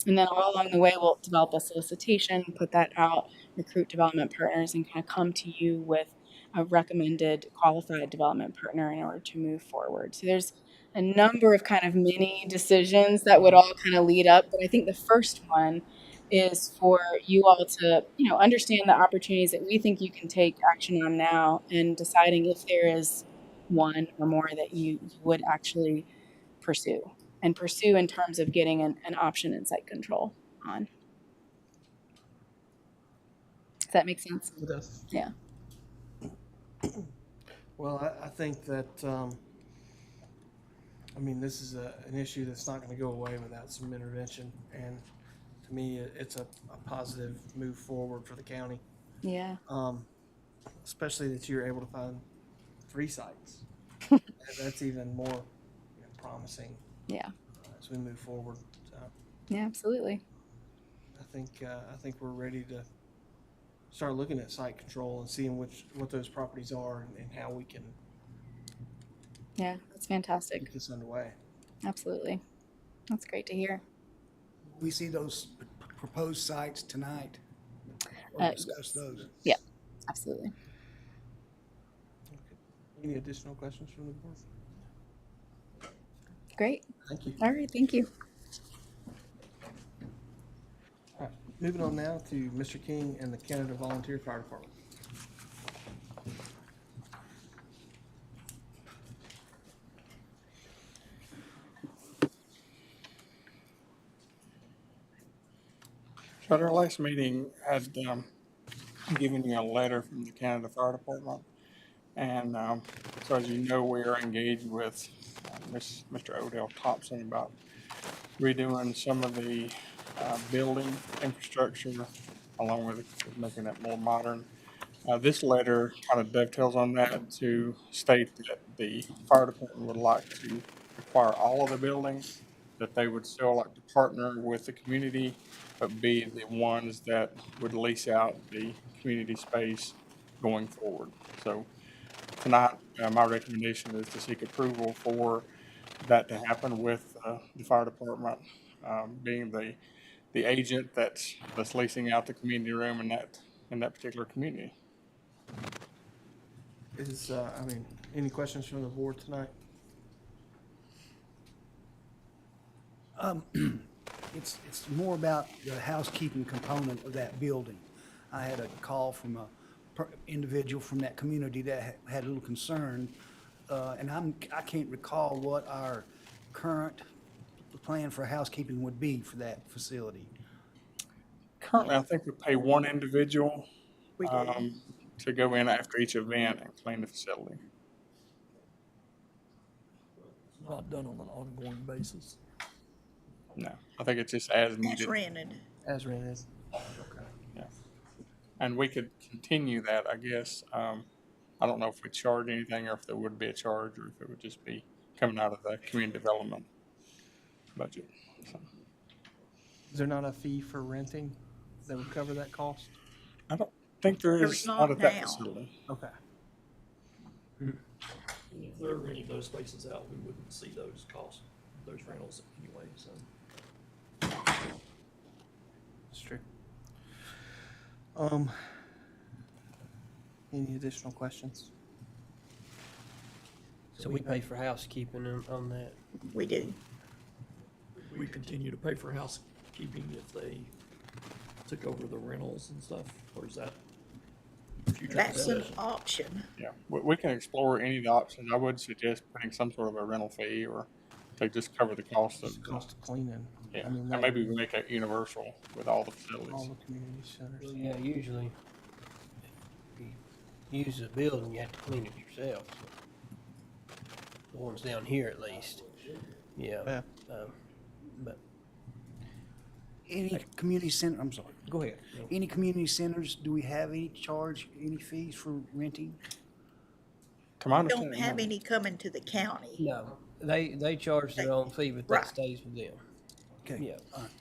[SPEAKER 10] And then all along the way, we'll develop a solicitation, put that out, recruit development partners, and kind of come to you with a recommended qualified development partner in order to move forward. So there's a number of kind of mini decisions that would all kind of lead up. But I think the first one is for you all to, understand the opportunities that we think you can take action on now, and deciding if there is 1 or more that you would actually pursue in terms of getting an option and site control on. Does that make sense?
[SPEAKER 1] It does.
[SPEAKER 10] Yeah.
[SPEAKER 1] Well, I think that, this is an issue that's not going to go away without some intervention. And to me, it's a positive move forward for the county.
[SPEAKER 10] Yeah.
[SPEAKER 1] Especially that you're able to find 3 sites. That's even more promising.
[SPEAKER 10] Yeah.
[SPEAKER 1] as we move forward. So
[SPEAKER 10] Yeah, absolutely.
[SPEAKER 1] I think we're ready to start looking at site control and seeing what those properties are and how we can
[SPEAKER 10] Yeah, that's fantastic.
[SPEAKER 1] get this underway.
[SPEAKER 10] Absolutely. That's great to hear.
[SPEAKER 3] We see those proposed sites tonight. Or discuss those.
[SPEAKER 10] Yeah, absolutely.
[SPEAKER 1] Any additional questions from the board?
[SPEAKER 10] Great.
[SPEAKER 1] Thank you.
[SPEAKER 10] All right, thank you.
[SPEAKER 1] All right, moving on now to Mr. King and the Canada Volunteer Fire Department.
[SPEAKER 7] So at our last meeting, I had given you a letter from the Canada Fire Department. And so as you know, we are engaged with Mr. Odell Thompson about redoing some of the building infrastructure along with making it more modern. This letter kind of dovetails on that to state that the fire department would like to acquire all of the buildings, that they would still like to partner with the community, but be the ones that would lease out the community space going forward. So tonight, my recommendation is to seek approval for that to happen with the fire department being the agent that's leasing out the community room in that particular community.
[SPEAKER 1] Is, any questions from the board tonight?
[SPEAKER 3] It's more about the housekeeping component of that building. I had a call from a individual from that community that had a little concern, and I can't recall what our current plan for housekeeping would be for that facility.
[SPEAKER 7] Currently, I think we pay one individual
[SPEAKER 4] We do.
[SPEAKER 7] to go in after each event and clean the facility.
[SPEAKER 8] It's not done on an ongoing basis.
[SPEAKER 7] No, I think it's just as
[SPEAKER 4] It's
[SPEAKER 7] needed.
[SPEAKER 4] rented.
[SPEAKER 1] As rented.
[SPEAKER 7] Yeah. And we could continue that, I guess. I don't know if we charge anything or if there would be a charge or if it would just be coming out of the community development budget. So,
[SPEAKER 1] Is there not a fee for renting that would cover that cost?
[SPEAKER 7] I don't think there
[SPEAKER 4] There's
[SPEAKER 7] is
[SPEAKER 4] not
[SPEAKER 7] out of that
[SPEAKER 4] now.
[SPEAKER 7] facility.
[SPEAKER 1] Okay.
[SPEAKER 8] And if they're renting those spaces out, we wouldn't see those costs, those rentals anyway, so.
[SPEAKER 1] That's true. Any additional questions?
[SPEAKER 11] So we pay for housekeeping on that?
[SPEAKER 4] We do.
[SPEAKER 8] We continue to pay for housekeeping if they took over the rentals and stuff, or is that future?
[SPEAKER 4] That's an
[SPEAKER 8] decision?
[SPEAKER 4] option.
[SPEAKER 7] Yeah, we can explore any of the options. I would suggest putting some sort of a rental fee or to just cover the cost of,
[SPEAKER 1] Cost of cleaning.
[SPEAKER 7] yeah.
[SPEAKER 1] I mean,
[SPEAKER 7] And
[SPEAKER 1] that
[SPEAKER 7] maybe
[SPEAKER 1] would
[SPEAKER 7] we make it universal with all the
[SPEAKER 1] be
[SPEAKER 7] facilities.
[SPEAKER 1] all the community centers.
[SPEAKER 11] Well, yeah, usually if you use the building, you have to clean it yourself. The ones down here at least.
[SPEAKER 1] Yeah.
[SPEAKER 11] Yeah. But
[SPEAKER 3] Any community center, I'm sorry,
[SPEAKER 11] go ahead.
[SPEAKER 3] any community centers, do we have any charge, any fees for renting?
[SPEAKER 7] To my
[SPEAKER 4] Don't
[SPEAKER 7] understanding,
[SPEAKER 4] have
[SPEAKER 7] no.
[SPEAKER 4] any coming to the county.
[SPEAKER 11] No, they charge their own fee, but that
[SPEAKER 4] Right.
[SPEAKER 11] stays with them.
[SPEAKER 3] Okay.
[SPEAKER 11] Yeah.
[SPEAKER 3] All right.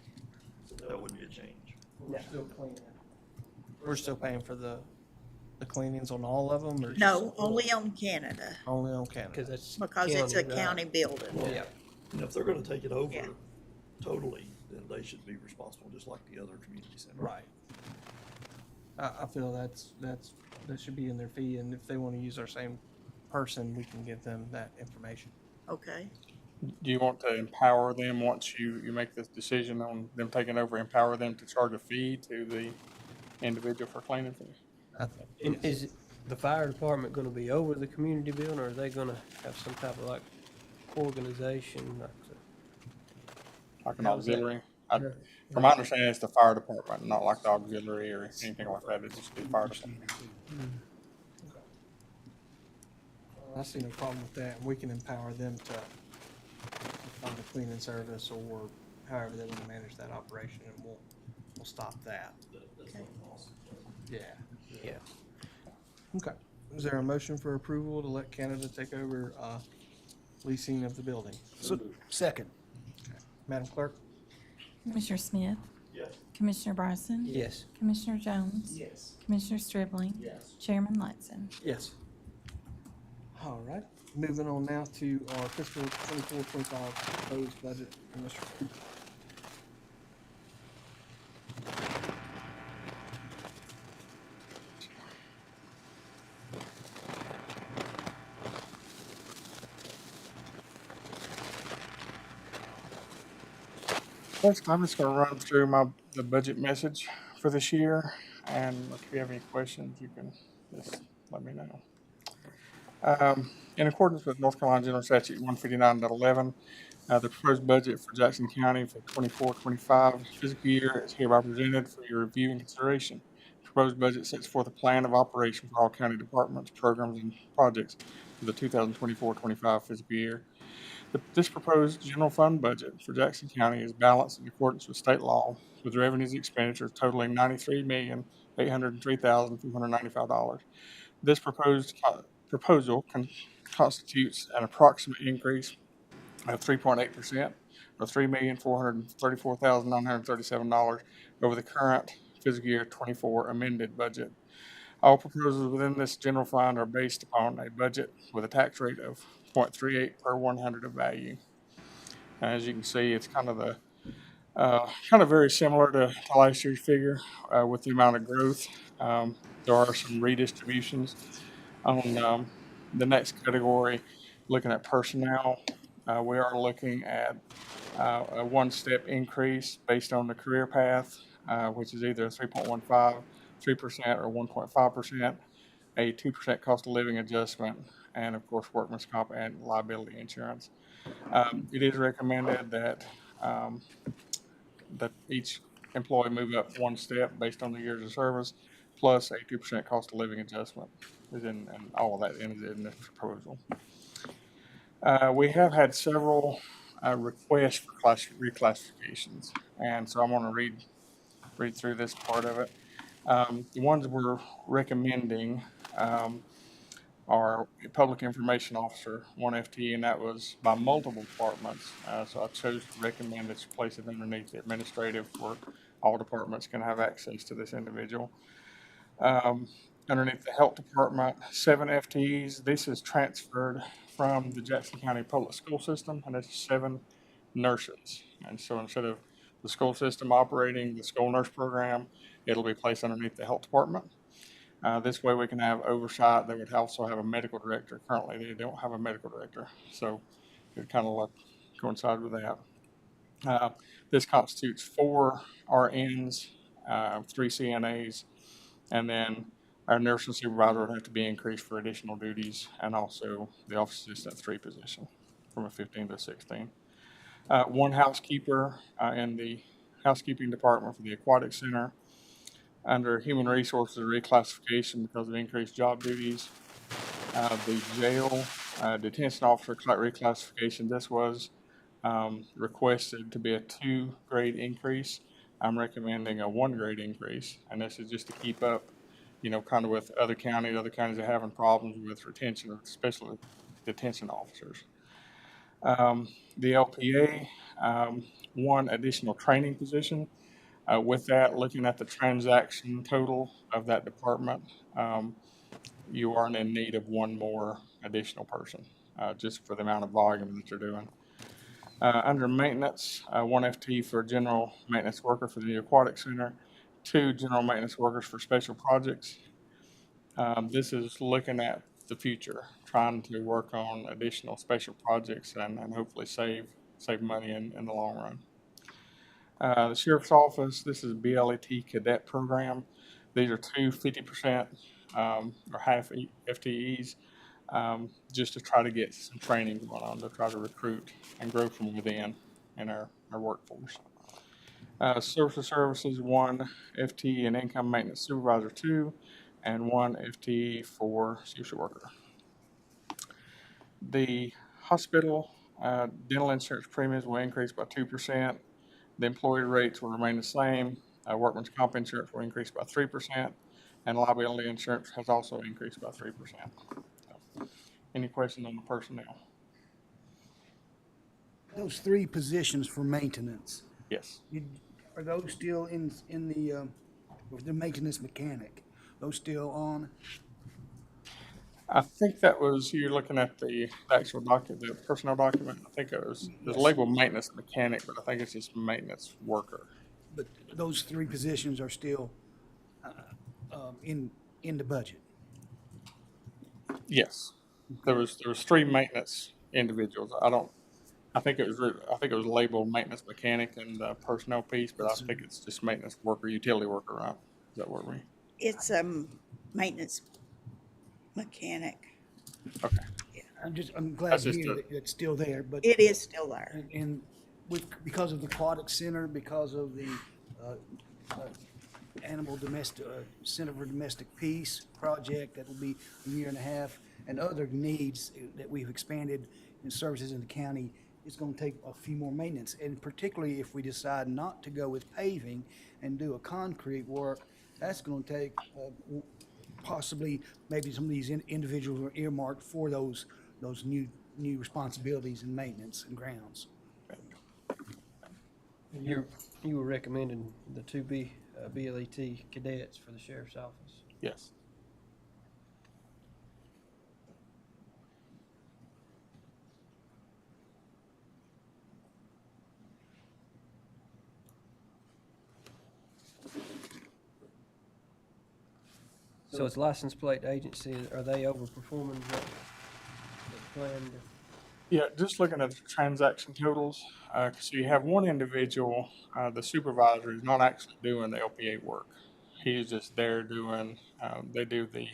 [SPEAKER 8] That wouldn't be a change.
[SPEAKER 1] We're still cleaning. We're still paying for the cleanings on all of them, or
[SPEAKER 4] No,
[SPEAKER 1] just
[SPEAKER 4] only on Canada,
[SPEAKER 1] only on Canada?
[SPEAKER 11] Because that's.
[SPEAKER 4] because it's a
[SPEAKER 11] right?
[SPEAKER 4] county building.
[SPEAKER 1] Yeah.
[SPEAKER 8] And if they're gonna take it over
[SPEAKER 4] Yeah.
[SPEAKER 8] totally, then they should be responsible, just like the other community centers.
[SPEAKER 1] Right. I feel that should be in their fee, and if they want to use our same person, we can give them that information.
[SPEAKER 4] Okay.
[SPEAKER 7] Do you want to empower them once you make this decision on them taking over, empower them to charge a fee to the individual for cleaning fee?
[SPEAKER 1] I think.
[SPEAKER 11] And is it the fire department gonna be over the community building, or are they gonna have some type of like organization?
[SPEAKER 7] Like an
[SPEAKER 1] How's that?
[SPEAKER 7] auxiliary? From my understanding, it's the fire department, not like the auxiliary or anything like that. It's just the fire department.
[SPEAKER 1] I see no problem with that, and we can empower them to fund a cleaning service or however they want to manage that operation, and we'll stop that.
[SPEAKER 4] Okay.
[SPEAKER 1] Yeah.
[SPEAKER 11] Yeah.
[SPEAKER 1] Okay. Is there a motion for approval to let Canada take over leasing of the building?
[SPEAKER 3] So, second.
[SPEAKER 1] Madam Clerk?
[SPEAKER 2] Commissioner Smith?
[SPEAKER 1] Yes.
[SPEAKER 2] Commissioner Bryson?
[SPEAKER 11] Yes.
[SPEAKER 2] Commissioner Jones?
[SPEAKER 1] Yes.
[SPEAKER 2] Commissioner Stribling?
[SPEAKER 1] Yes.
[SPEAKER 2] Chairman Latson?
[SPEAKER 1] Yes. All right, moving on now to our fiscal 24-25 proposed budget, Commissioner.
[SPEAKER 7] Basically, I'm just going to run through the budget message for this year, and if you have any questions, you can just let me know. In accordance with North Carolina General Statute 159.11, the proposed budget for Jackson County for 24-25 fiscal year is hereby presented for your review and consideration. The proposed budget sets forth a plan of operation for all county departments, programs, and projects for the 2024-25 fiscal year. This proposed general fund budget for Jackson County is balanced in accordance with state law, with revenues and expenditures totaling $93,803,495. This proposal constitutes an approximate increase of 3.8%, or $3,434,937 over the current fiscal year 24 amended budget. All proposals within this general fund are based upon a budget with a tax rate of 0.38 per 100 of value. As you can see, it's kind of very similar to last year's figure with the amount of growth. There are some redistributions on the next category. Looking at personnel, we are looking at a one-step increase based on the career path, which is either 3.15, 3%, or 1.5%, a 2% cost of living adjustment, and of course workman's comp and liability insurance. It is recommended that each employee move up one step based on the years of service, plus a 2% cost of living adjustment, and all of that is in this proposal. We have had several requests for reclassifications, and so I'm going to read through this part of it. The ones we're recommending are Public Information Officer, 1 FTE, and that was by multiple departments. So I chose to recommend this place it underneath the administrative, where all departments can have access to this individual. Underneath the Health Department, 7 FTEs. This is transferred from the Jackson County Public School System, and it's 7 nurses. And so instead of the school system operating the school nurse program, it'll be placed underneath the Health Department. This way we can have oversight. They would also have a medical director. Currently, they don't have a medical director, so it kind of coincide with that. This constitutes 4 RNs, 3 CNAs, and then our nursing supervisor would have to be increased for additional duties, and also the office assistant 3 position from a 15 to 16. 1 housekeeper in the housekeeping department for the aquatic center. Under human resources reclassification because of increased job duties. The jail detention officer reclassification, this was requested to be a 2-grade increase. I'm recommending a 1-grade increase, and this is just to keep up, kind of with other counties are having problems with retention, especially detention officers. The LPA, 1 additional training position. With that, looking at the transaction total of that department, you are in need of 1 more additional person, just for the amount of volume that you're doing. Under maintenance, 1 FT for general maintenance worker for the aquatic center, 2 general maintenance workers for special projects. This is looking at the future, trying to work on additional special projects and hopefully save money in the long run. The Sheriff's Office, this is BLET Cadet Program. These are 2 50% or half FTEs, just to try to get some training going on to try to recruit and grow from within in our workforce. Social Services, 1 FTE and Income Maintenance Supervisor 2, and 1 FTE for social worker. The hospital dental insurance premiums will increase by 2%. The employee rates will remain the same. Workman's comp insurance will increase by 3%, and liability insurance has also increased by 3%. So, any questions on the personnel?
[SPEAKER 3] Those three positions for maintenance,
[SPEAKER 7] Yes.
[SPEAKER 3] are those still in the maintenance mechanic? Those still on?
[SPEAKER 7] I think that was, you're looking at the actual document, the personnel document. I think it was
[SPEAKER 3] Yes.
[SPEAKER 7] labeled maintenance mechanic, but I think it's just maintenance worker.
[SPEAKER 3] But those three positions are still in the budget.
[SPEAKER 7] Yes. There was three maintenance individuals. I think it was labeled maintenance mechanic and the personnel piece, but I think it's just maintenance worker, utility worker, right? Is that what we?
[SPEAKER 4] It's, maintenance mechanic.
[SPEAKER 7] Okay.
[SPEAKER 3] I'm glad
[SPEAKER 7] That's
[SPEAKER 3] to
[SPEAKER 7] just
[SPEAKER 3] hear
[SPEAKER 7] a-
[SPEAKER 3] that it's still there, but.
[SPEAKER 4] It is still there.
[SPEAKER 3] And because of the aquatic center, because of the animal domestic, Center for Domestic Peace project, that will be a year and a half, and other needs that we've expanded in services in the county, it's gonna take a few more maintenance. And particularly if we decide not to go with paving and do a concrete work, that's gonna take possibly, maybe some of these individuals are earmarked for those new responsibilities in maintenance and grounds.
[SPEAKER 11] And you were recommending the two BLET cadets for the sheriff's office.
[SPEAKER 7] Yes.
[SPEAKER 11] So it's license plate agency, are they overperforming what the plan?
[SPEAKER 7] Yeah, just looking at the transaction totals, so you have one individual, the supervisor is not actually doing the LPA work. He's just there doing, they do the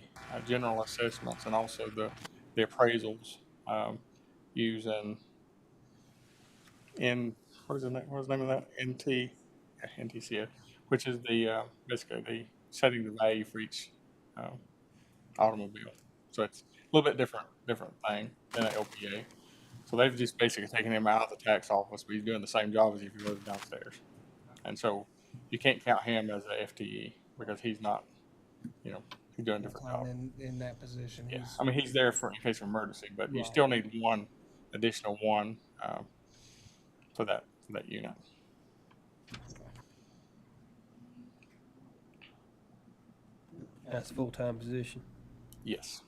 [SPEAKER 7] general assessments and also the appraisals, using what is the name of that? NTCF, which is the, basically the setting the value for each, automobile. So it's a little bit different thing than an LPA. So they've just basically taken him out of the tax office, but he's doing the same job as if he was downstairs. And so you can't count him as a FTE because he's not, he's doing a different job.
[SPEAKER 12] In that position.
[SPEAKER 7] Yeah, I mean, he's there in case of emergency, but you still need one additional one for that unit.
[SPEAKER 11] That's a full-time position.
[SPEAKER 7] Yes.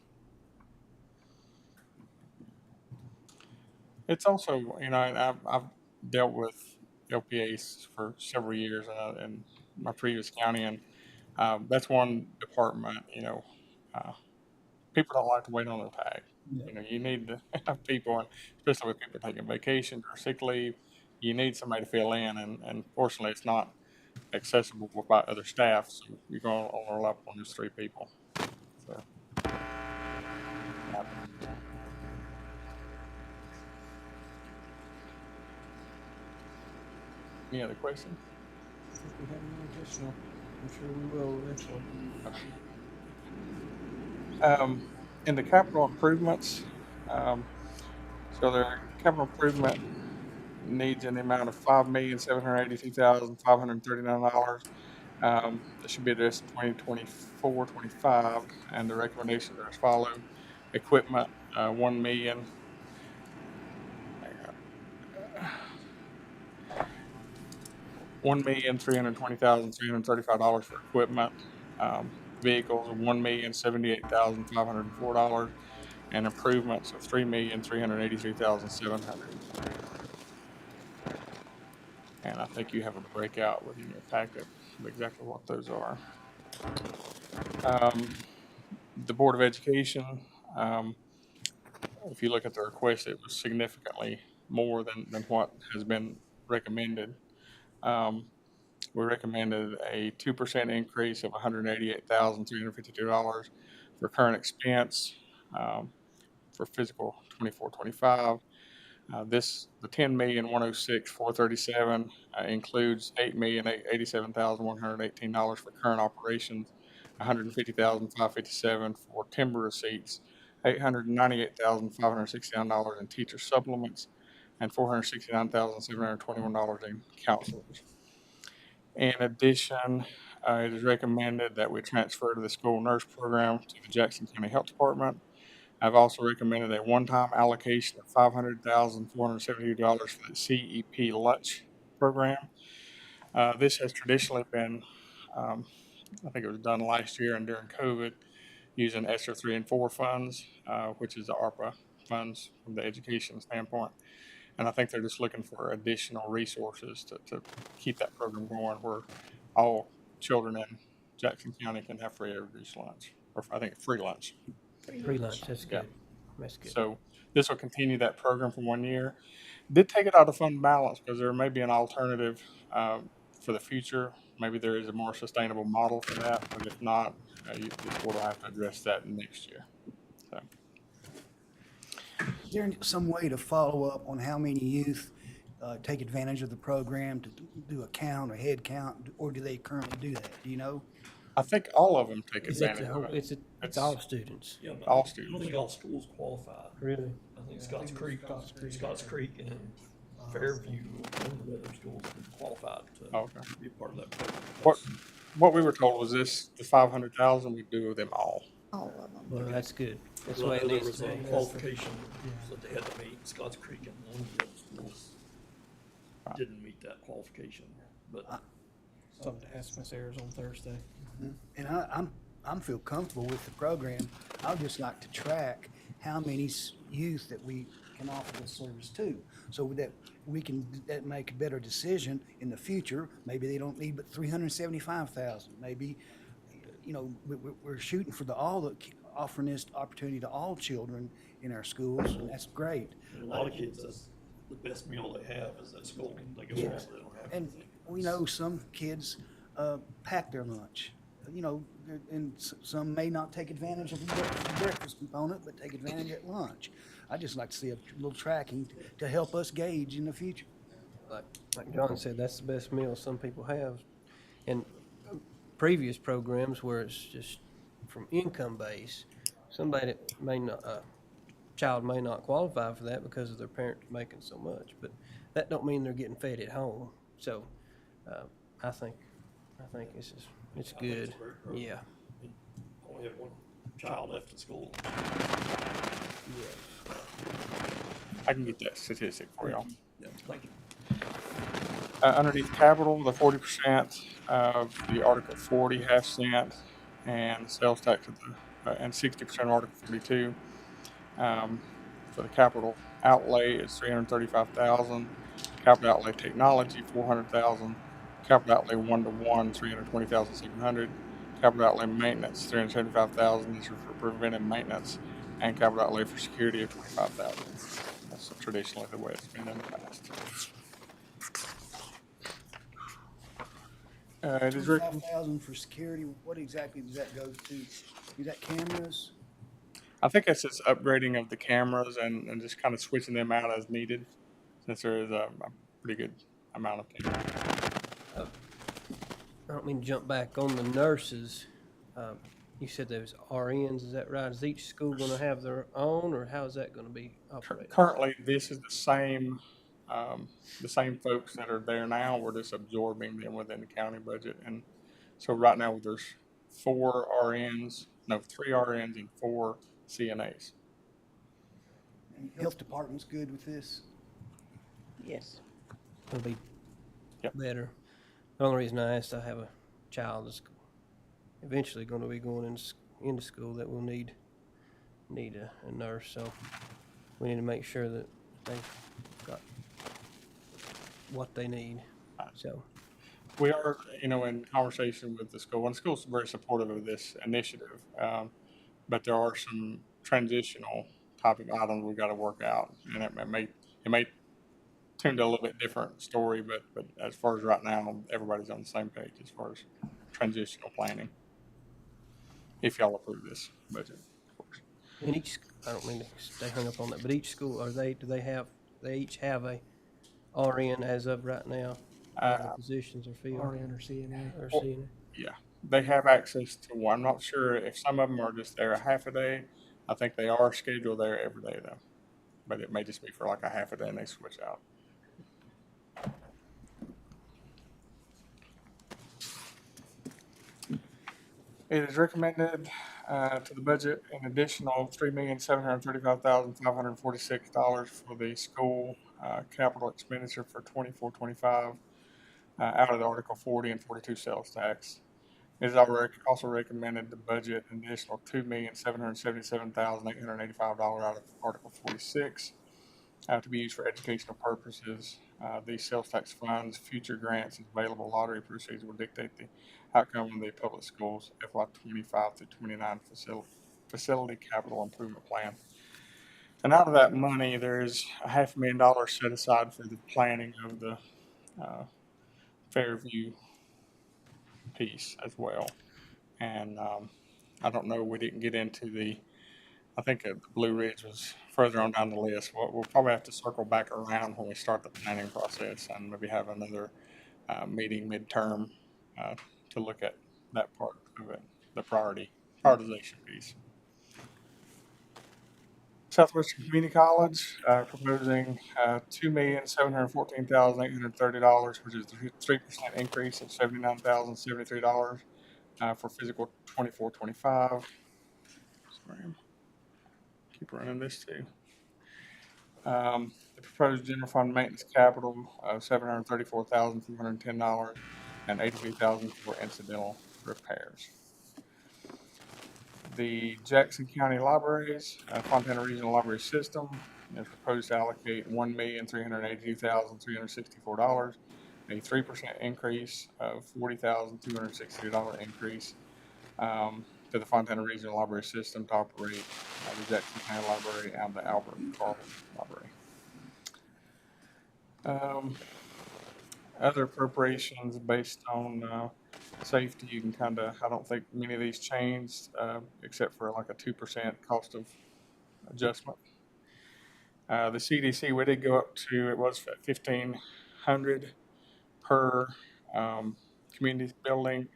[SPEAKER 7] It's also, I've dealt with LPAs for several years in my previous county, and that's one department, people don't like to wait on their tag. You need to have people, and especially with people taking vacations or sick leave, you need somebody to fill in, and fortunately it's not accessible by other staff, so you're going to only rely on just three people. So. Any other questions?
[SPEAKER 12] If we have any additional, I'm sure we will eventually.
[SPEAKER 7] In the capital improvements, so their capital improvement needs in the amount of $5,782,539. That should be addressed in 2024-25, and the recommendations are as follow: equipment, $1 million. $1,320,335 for equipment. Vehicles of $1,078,504, and improvements of $3,383,700. And I think you have a breakout within your packet of exactly what those are. The Board of Education, if you look at the request, it was significantly more than what has been recommended. We recommended a 2% increase of $188,352 for current expense for fiscal 24-25. The $10,106,437 includes $8,087,118 for current operations, $150,557 for timber receipts, $898,569 in teacher supplements, and $469,721 in counselors. In addition, it is recommended that we transfer to the school nurse program to the Jackson County Health Department. I've also recommended a one-time allocation of $500,472 for the CEP lunch program. This has traditionally been, I think it was done last year and during COVID, using ESSER 3 and 4 funds, which is the ARPA funds from the education standpoint. And I think they're just looking for additional resources to keep that program going where all children in Jackson County can have free or reduced lunch, or I think free lunch.
[SPEAKER 11] Free lunch, that's
[SPEAKER 7] Yeah.
[SPEAKER 11] good. That's good.
[SPEAKER 7] So this will continue that program for 1 year. Did take it out of fund balance because there may be an alternative for the future. Maybe there is a more sustainable model for that, but if not, this board will have to address that next year. So.
[SPEAKER 3] Is there some way to follow up on how many youth take advantage of the program, to do a count or head count, or do they currently do that? Do you know?
[SPEAKER 7] I think all of them take
[SPEAKER 11] Is it
[SPEAKER 7] advantage
[SPEAKER 11] the
[SPEAKER 7] of
[SPEAKER 11] whole,
[SPEAKER 7] it.
[SPEAKER 11] it's all students?
[SPEAKER 8] Yeah, but
[SPEAKER 7] All
[SPEAKER 8] I
[SPEAKER 7] students.
[SPEAKER 8] don't think all schools qualify.
[SPEAKER 11] Really?
[SPEAKER 8] I think Scotts Creek and Fairview and the other schools are qualified
[SPEAKER 7] Okay.
[SPEAKER 8] to be a part of that program.
[SPEAKER 7] What we were told was this: the 500,000 we do with them all.
[SPEAKER 5] All of them.
[SPEAKER 11] Well, that's good. That's the
[SPEAKER 8] Well,
[SPEAKER 11] way
[SPEAKER 8] I
[SPEAKER 11] it
[SPEAKER 8] know
[SPEAKER 11] needs to
[SPEAKER 8] there was
[SPEAKER 11] be.
[SPEAKER 8] a qualification that they had to meet. Scotts Creek and one of the other schools didn't meet that qualification, but
[SPEAKER 12] Something to ask Miss Ayers on Thursday.
[SPEAKER 3] And I'm feel comfortable with the program. I would just like to track how many youth that we can offer this service to, so that we can make a better decision in the future. Maybe they don't need but 375,000. Maybe, you know, we're shooting for offering this opportunity to all children in our schools, and that's great.
[SPEAKER 8] a lot of kids, that's the best meal they have is at school. They go home, they don't have
[SPEAKER 3] And
[SPEAKER 8] anything.
[SPEAKER 3] we know some kids pack their lunch, you know, and some may not take advantage of the breakfast component, but take advantage at lunch. I'd just like to see a little tracking to help us gauge in the future.
[SPEAKER 11] Like John said, that's the best meal some people have. And previous programs where it's just from income base, somebody that may not, child may not qualify for that because of their parents making so much, but that don't mean they're getting fed at home. So, I think it's good. Yeah.
[SPEAKER 8] Only have one child left at school.
[SPEAKER 7] I can get that statistic for y'all.
[SPEAKER 8] Yeah, thank you.
[SPEAKER 7] Underneath capital, the 40% of the Article 40 half cent, and sales tax of and 60% of Article 42. For the capital outlay is $335,000. Capital outlay technology $400,000. Capital outlay 1-to-1 $320,700. Capital outlay maintenance $375,000. These are for preventive maintenance, and capital outlay for security of $25,000. That's traditionally the way it's been in the past. It is
[SPEAKER 3] $25,000 for security. What exactly does that go to? Is that cameras?
[SPEAKER 7] I think it's just upgrading of the cameras and just kind of switching them out as needed, since there is a pretty good amount of cameras.
[SPEAKER 11] I don't mean to jump back on the nurses. You said there was RNs, is that right? Is each school gonna have their own, or how is that gonna be operated?
[SPEAKER 7] Currently, this is the same folks that are there now. We're just absorbing them within the county budget. And so right now there's 3 RNs and 4 CNAs.
[SPEAKER 3] And health department's good with this?
[SPEAKER 4] Yes.
[SPEAKER 11] It'll be
[SPEAKER 7] Yep.
[SPEAKER 11] better. The only reason I asked, I have a child that's eventually gonna be going into school that will need a nurse, so we need to make sure that they've got what they need, so.
[SPEAKER 7] We are, in conversation with the school, and the school's very supportive of this initiative. But there are some transitional topic items we got to work out, and it may turn to a little bit different story. But as far as right now, everybody's on the same page as far as transitional planning. If y'all approve this budget, of course.
[SPEAKER 11] And I don't mean to stay hung up on that, but each school, they each have a RN as of right now? The positions are filled?
[SPEAKER 12] RN or CNA.
[SPEAKER 11] Or CNA?
[SPEAKER 7] Yeah, they have access to one. I'm not sure if some of them are just there a half a day. I think they are scheduled there every day though, but it may just be for like a half a day and they switch out. It is recommended to the budget an additional $3,735,546 for the school capital expenditure for 24-25 out of the Article 40 and 42 sales tax. It is also recommended to budget an additional $2,777,885 out of Article 46 to be used for educational purposes. The sales tax funds, future grants, and available lottery proceeds will dictate the outcome of the public schools FY 25 through 29 facility capital improvement plan. And out of that money, there is $500,000 set aside for the planning of the Fairview piece as well. And I don't know, we didn't get into I think the Blue Ridge was further on down the list. We'll probably have to circle back around when we start the planning process and maybe have another meeting midterm to look at that part of it, the prioritization piece. Southwestern Community College proposing $2,714,830, which is a 3% increase of $79,073 for physical 24-25. Sorry, keep running this too. The proposed general fund maintenance capital of $734,410 and $83,000 for incidental repairs. The Jackson County Libraries, Fontana Regional Library System, is proposed to allocate $1,382,364, a 3% increase of $40,260 increase to the Fontana Regional Library System to operate the Jackson County Library and the Albert Carl Library. Other appropriations based on safety, you can I don't think many of these changed except for like a 2% cost of adjustment. The CDC, we did go up to, it was $1,500 per community building,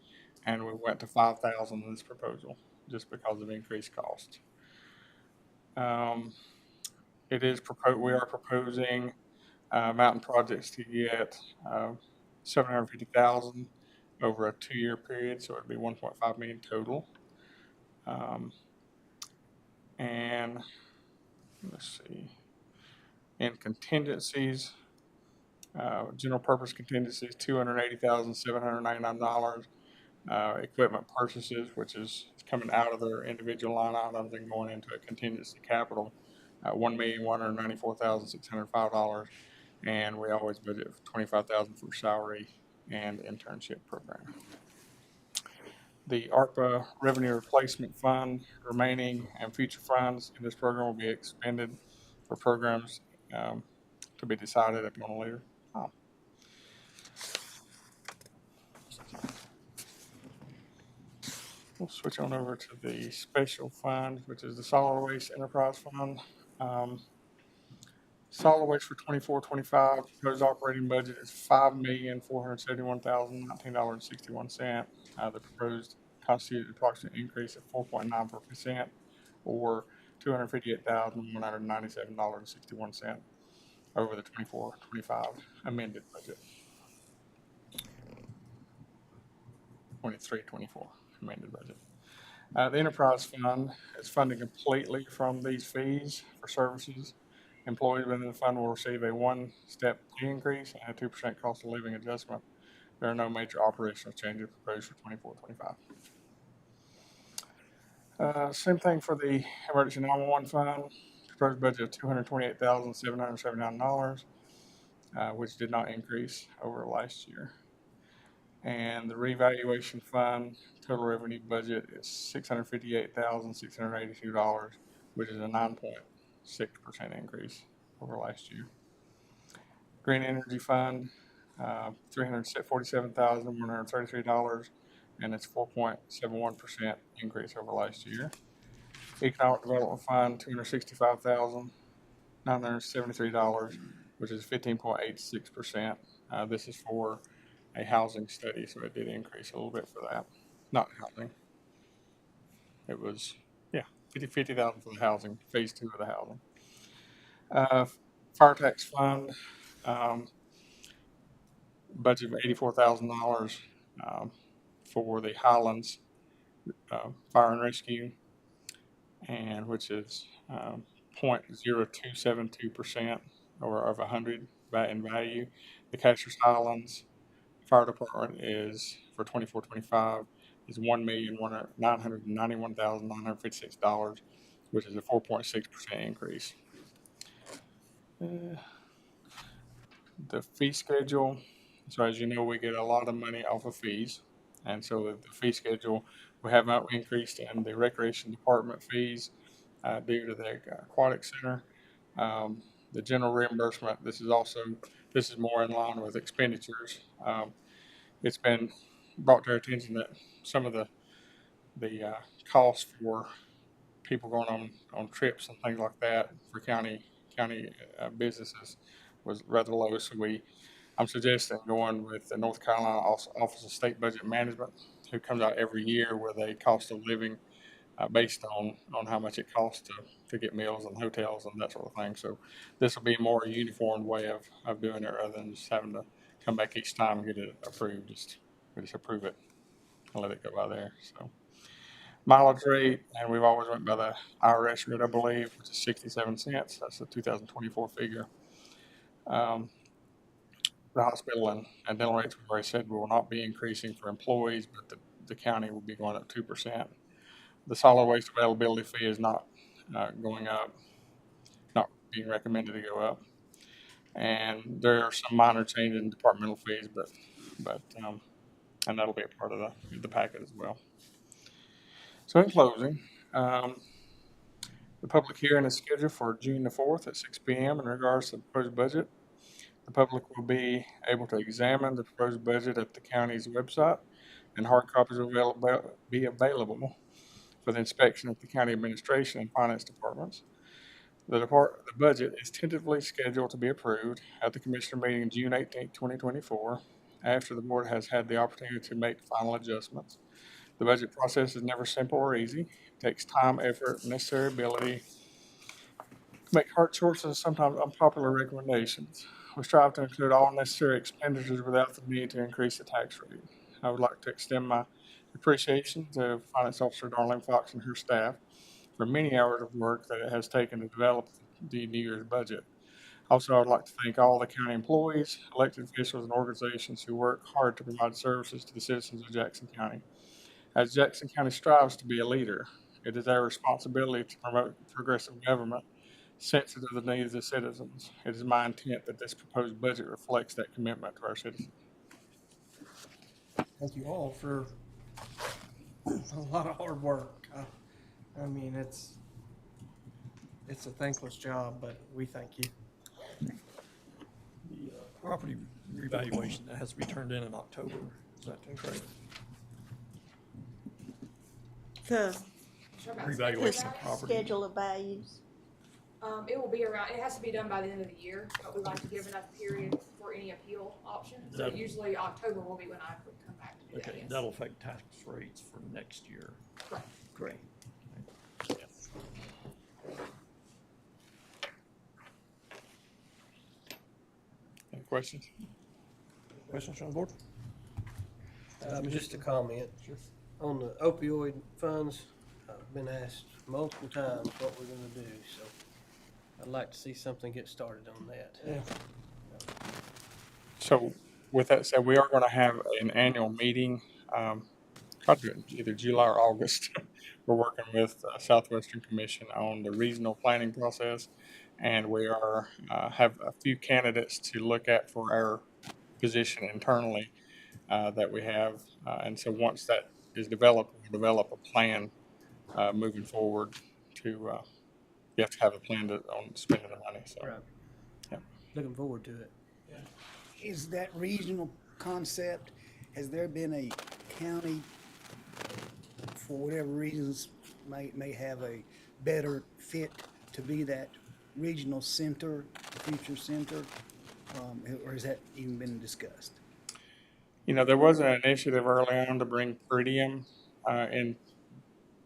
[SPEAKER 7] and we went to $5,000 in this proposal just because of increased cost. We are proposing Mountain Projects to get $750,000 over a 2-year period, so it'd be $1.5 million total. And let's see, in contingencies, general purpose contingencies, $280,799. Equipment purchases, which is coming out of their individual line items and going into a contingency capital, $1,194,605, and we always budget $25,000 for salary and internship program. The ARPA Revenue Replacement Fund remaining and future funds in this program will be expended for programs to be decided upon later. We'll switch on over to the special fund, which is the Solid Waste Enterprise Fund. Solid waste for 24-25, proposed operating budget is $5,471,019.61. The proposed constituted approximate increase of 4.94% or $258,197.61 over the 24-25 amended budget. 23-24 amended budget. The enterprise fund is funded completely from these fees for services. Employees within the fund will receive a 1-step pay increase and a 2% cost of living adjustment. There are no major operational changes proposed for 24-25. Same thing for the emergency 911 fund. Proposed budget of $228,779, which did not increase over last year. And the revaluation fund total revenue budget is $658,682, which is a 9.6% increase over last year. Green Energy Fund, $347,133, and it's 4.71% increase over last year. Economic Development Fund, $265,973, which is 15.86%. This is for a housing study, so it did increase a little bit for that. Not housing. It was, $50,000 for the housing, phase 2 of the housing. Fire tax fund, budget of $84,000 for the Highlands Fire and Rescue
[SPEAKER 13] and which is 0.0272% or of 100 in value. The Casters Highlands Fire Department is for 24-25 is $1,991,956, which is a 4.6% increase. The fee schedule. So as you know, we get a lot of money off of fees, and so the fee schedule, we have not increased in the recreation department fees due to the aquatic center. The general reimbursement. This is more in line with expenditures. It's been brought to our attention that some of the costs for people going on trips and things like that for county businesses was rather low. So I'm suggesting going with the North Carolina Office of State Budget Management, who comes out every year with a cost of living based on how much it costs to get meals and hotels and that sort of thing. So this will be a more uniform way of doing it rather than just having to come back each time and get it approved. We just approve it and let it go by there. So mileage rate, and we've always went by the IRS rate, I believe, which is 67 cents. That's the 2024 figure. The hospital and dental rates, we've already said, will not be increasing for employees, but the county will be going up 2%. The solid waste availability fee is not going up, not being recommended to go up. And there are some minor changes in departmental fees, but and that'll be a part of the packet as well. So in closing, the public hearing is scheduled for June the 4th at 6 p.m. in regards to the proposed budget. The public will be able to examine the proposed budget at the county's website, and hard copies will be available for the inspection at the county administration and finance departments. The budget is tentatively scheduled to be approved at the commissioner meeting June 18, 2024, after the board has had the opportunity to make final adjustments. The budget process is never simple or easy. It takes time, effort, necessary ability to make hard choices and sometimes unpopular recommendations. We strive to include all necessary expenditures without the need to increase the tax rate. I would like to extend my appreciation to Finance Officer Darlene Fox and her staff for many hours of work that it has taken to develop the New Year's budget. Also, I would like to thank all the county employees, elected officials, and organizations who work hard to provide services to the citizens of Jackson County. As Jackson County strives to be a leader, it is our responsibility to promote progressive government sensitive to the needs of citizens. It is my intent that this proposed budget reflects that commitment to our citizens.
[SPEAKER 12] Thank you all for a lot of hard work. I mean, it's a thankless job, but we thank you.
[SPEAKER 8] The property revaluation that has to be turned in October, is that correct?
[SPEAKER 4] The
[SPEAKER 8] Revaluation of property.
[SPEAKER 4] schedule of values.
[SPEAKER 6] It will be around, it has to be done by the end of the year, but we like to give enough period for any appeal options. So
[SPEAKER 8] That-
[SPEAKER 6] usually October will be when I would come back to do that,
[SPEAKER 8] Okay,
[SPEAKER 6] yes.
[SPEAKER 8] that'll affect tax rates for next year.
[SPEAKER 6] Correct.
[SPEAKER 8] Great.
[SPEAKER 13] Any questions?
[SPEAKER 12] Questions from the board?
[SPEAKER 11] Just a comment. On the opioid funds, I've been asked multiple times what we're gonna do, so I'd like to see something get started on that.
[SPEAKER 12] Yeah.
[SPEAKER 13] So with that said, we are going to have an annual meeting, probably either July or August. We're working with Southwestern Commission on the regional planning process, and we are have a few candidates to look at for our position internally that we have. And so once that is developed, we'll develop a plan moving forward to, you have to have a plan on spending the money, so.
[SPEAKER 11] Right.
[SPEAKER 13] Yeah.
[SPEAKER 11] Looking forward to it.
[SPEAKER 3] Is that regional concept, has there been a county, for whatever reasons, may have a better fit to be that regional center, future center? Or has that even been discussed?
[SPEAKER 13] You know, there was an initiative early on to bring Peridium in.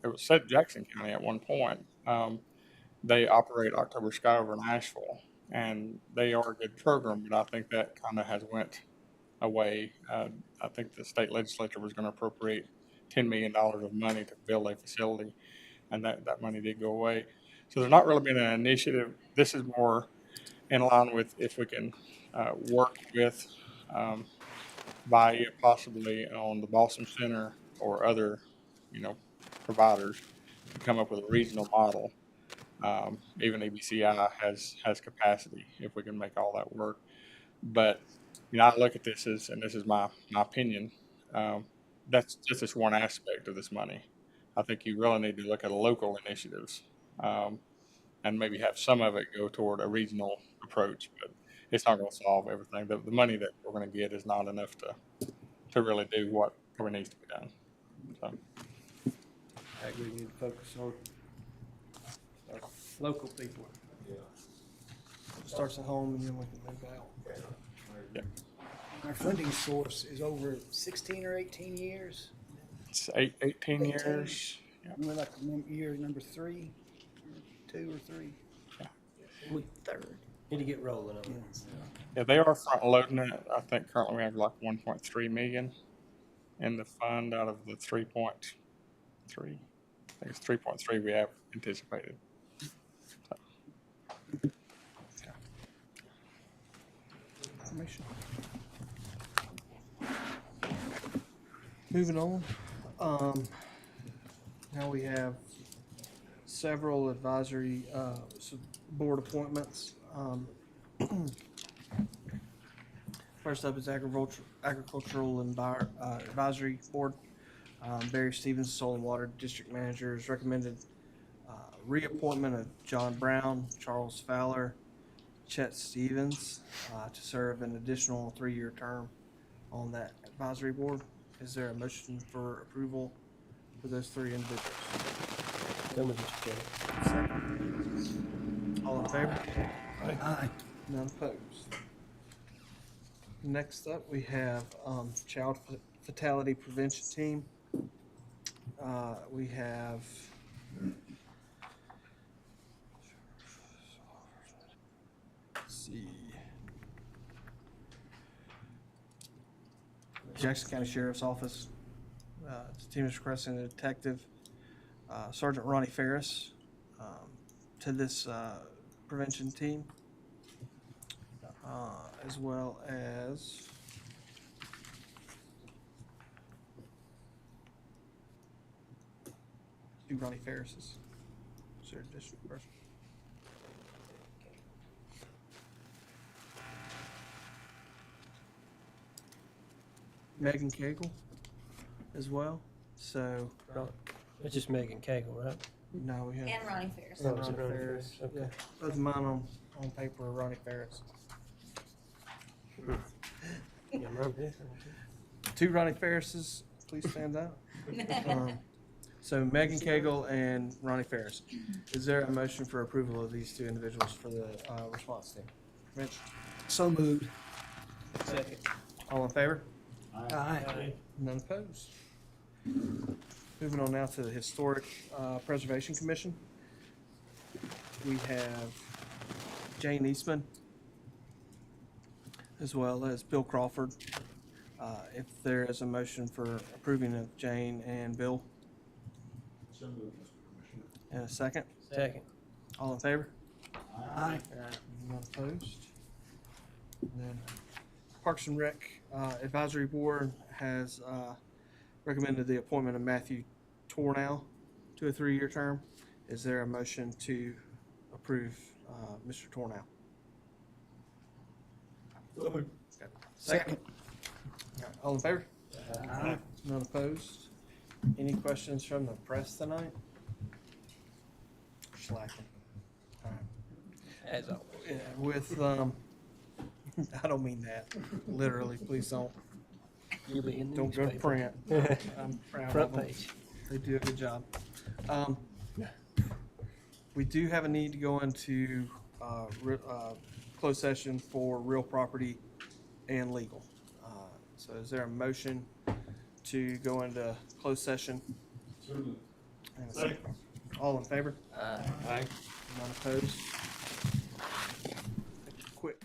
[SPEAKER 13] It was said Jackson County at one point. They operate October Sky over in Asheville, and they are a good program, but I think that kind of has went away. I think the state legislature was going to appropriate $10 million of money to build a facility, and that money did go away. So there's not really been an initiative. This is more in line with if we can work with Bahia possibly on the Boston Center or other, providers to come up with a regional model. Even EBCI has capacity if we can make all that work. But I look at this as, and this is my opinion, that's just one aspect of this money. I think you really need to look at local initiatives, and maybe have some of it go toward a regional approach. But it's not going to solve everything. The money that we're going to get is not enough to really do what probably needs to be done. So.
[SPEAKER 11] I agree, we need to focus on our local people.
[SPEAKER 12] Starts at home and then we can move out.
[SPEAKER 3] Our funding source is over 16 or 18 years.
[SPEAKER 13] It's 18 years. Yeah.
[SPEAKER 3] We're like year number 3, 2 or 3.
[SPEAKER 11] We need to get rolling on it.
[SPEAKER 13] Yeah, they are front loading it. I think currently we have like 1.3 million in the fund out of the 3.3. I think it's 3.3 we have anticipated. So.
[SPEAKER 12] Information. Moving on. Now we have several advisory board appointments. First up is Agricultural Advisory Board. Barry Stevens, Soil and Water District Manager, has recommended reappointment of John Brown, Charles Fowler, Chet Stevens to serve an additional 3-year term on that advisory board. Is there a motion for approval for those 3 individuals?
[SPEAKER 11] Come with Mr. Chairman.
[SPEAKER 12] All in favor?
[SPEAKER 3] Aye.
[SPEAKER 12] None opposed. Next up, we have Child Fatality Prevention Team. We have Jackson County Sheriff's Office. The team is requesting a detective, Sergeant Ronnie Ferris, to this prevention team, as well as two Ronnie Ferris's. Is there a district person? Megan Cagle as well. So
[SPEAKER 11] It's just Megan Cagle, right?
[SPEAKER 12] no, we have
[SPEAKER 9] And Ronnie Ferris.
[SPEAKER 11] Oh, is it
[SPEAKER 12] Ronnie
[SPEAKER 11] Ronnie
[SPEAKER 12] Ferris.
[SPEAKER 11] Ferris? Okay.
[SPEAKER 12] Yeah, both of mine on paper are Ronnie Ferris.
[SPEAKER 11] Yeah, mine is.
[SPEAKER 12] Two Ronnie Ferrises, please stand up. So Megan Cagle and Ronnie Ferris. Is there a motion for approval of these 2 individuals for the response team? Rich,
[SPEAKER 3] So moved.
[SPEAKER 11] Second.
[SPEAKER 12] all in favor?
[SPEAKER 3] Aye.
[SPEAKER 12] None opposed. Moving on now to the Historic Preservation Commission. We have Jane Eastman, as well as Bill Crawford. If there is a motion for approving of Jane and Bill. And a second?
[SPEAKER 11] Second.
[SPEAKER 12] All in favor?
[SPEAKER 3] Aye.
[SPEAKER 12] None opposed. And then Parks and Rec Advisory Board has recommended the appointment of Matthew Tornow to a 3-year term. Is there a motion to approve Mr. Tornow?
[SPEAKER 3] Second.
[SPEAKER 12] All in favor?
[SPEAKER 3] Aye.
[SPEAKER 12] None opposed. Any questions from the press tonight? Slacking. All right.
[SPEAKER 11] As always.
[SPEAKER 12] Yeah, with I don't mean that literally. Please don't.
[SPEAKER 11] You'll be in the
[SPEAKER 12] Don't go to
[SPEAKER 11] newspaper.
[SPEAKER 12] print. I'm proud
[SPEAKER 11] Front
[SPEAKER 12] of them.
[SPEAKER 11] page.
[SPEAKER 12] They do a good job. We do have a need to go into closed session for real property and legal. So is there a motion to go into closed session? And a second. All in favor?
[SPEAKER 11] Aye.
[SPEAKER 12] None opposed? Quick.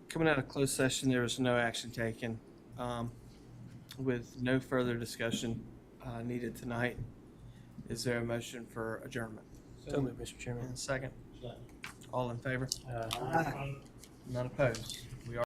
[SPEAKER 1] Coming out of closed session, there was no action taken. With no further discussion needed tonight, is there a motion for adjournment?
[SPEAKER 11] So moved, Mr. Chairman.
[SPEAKER 1] And a second? All in favor? None opposed?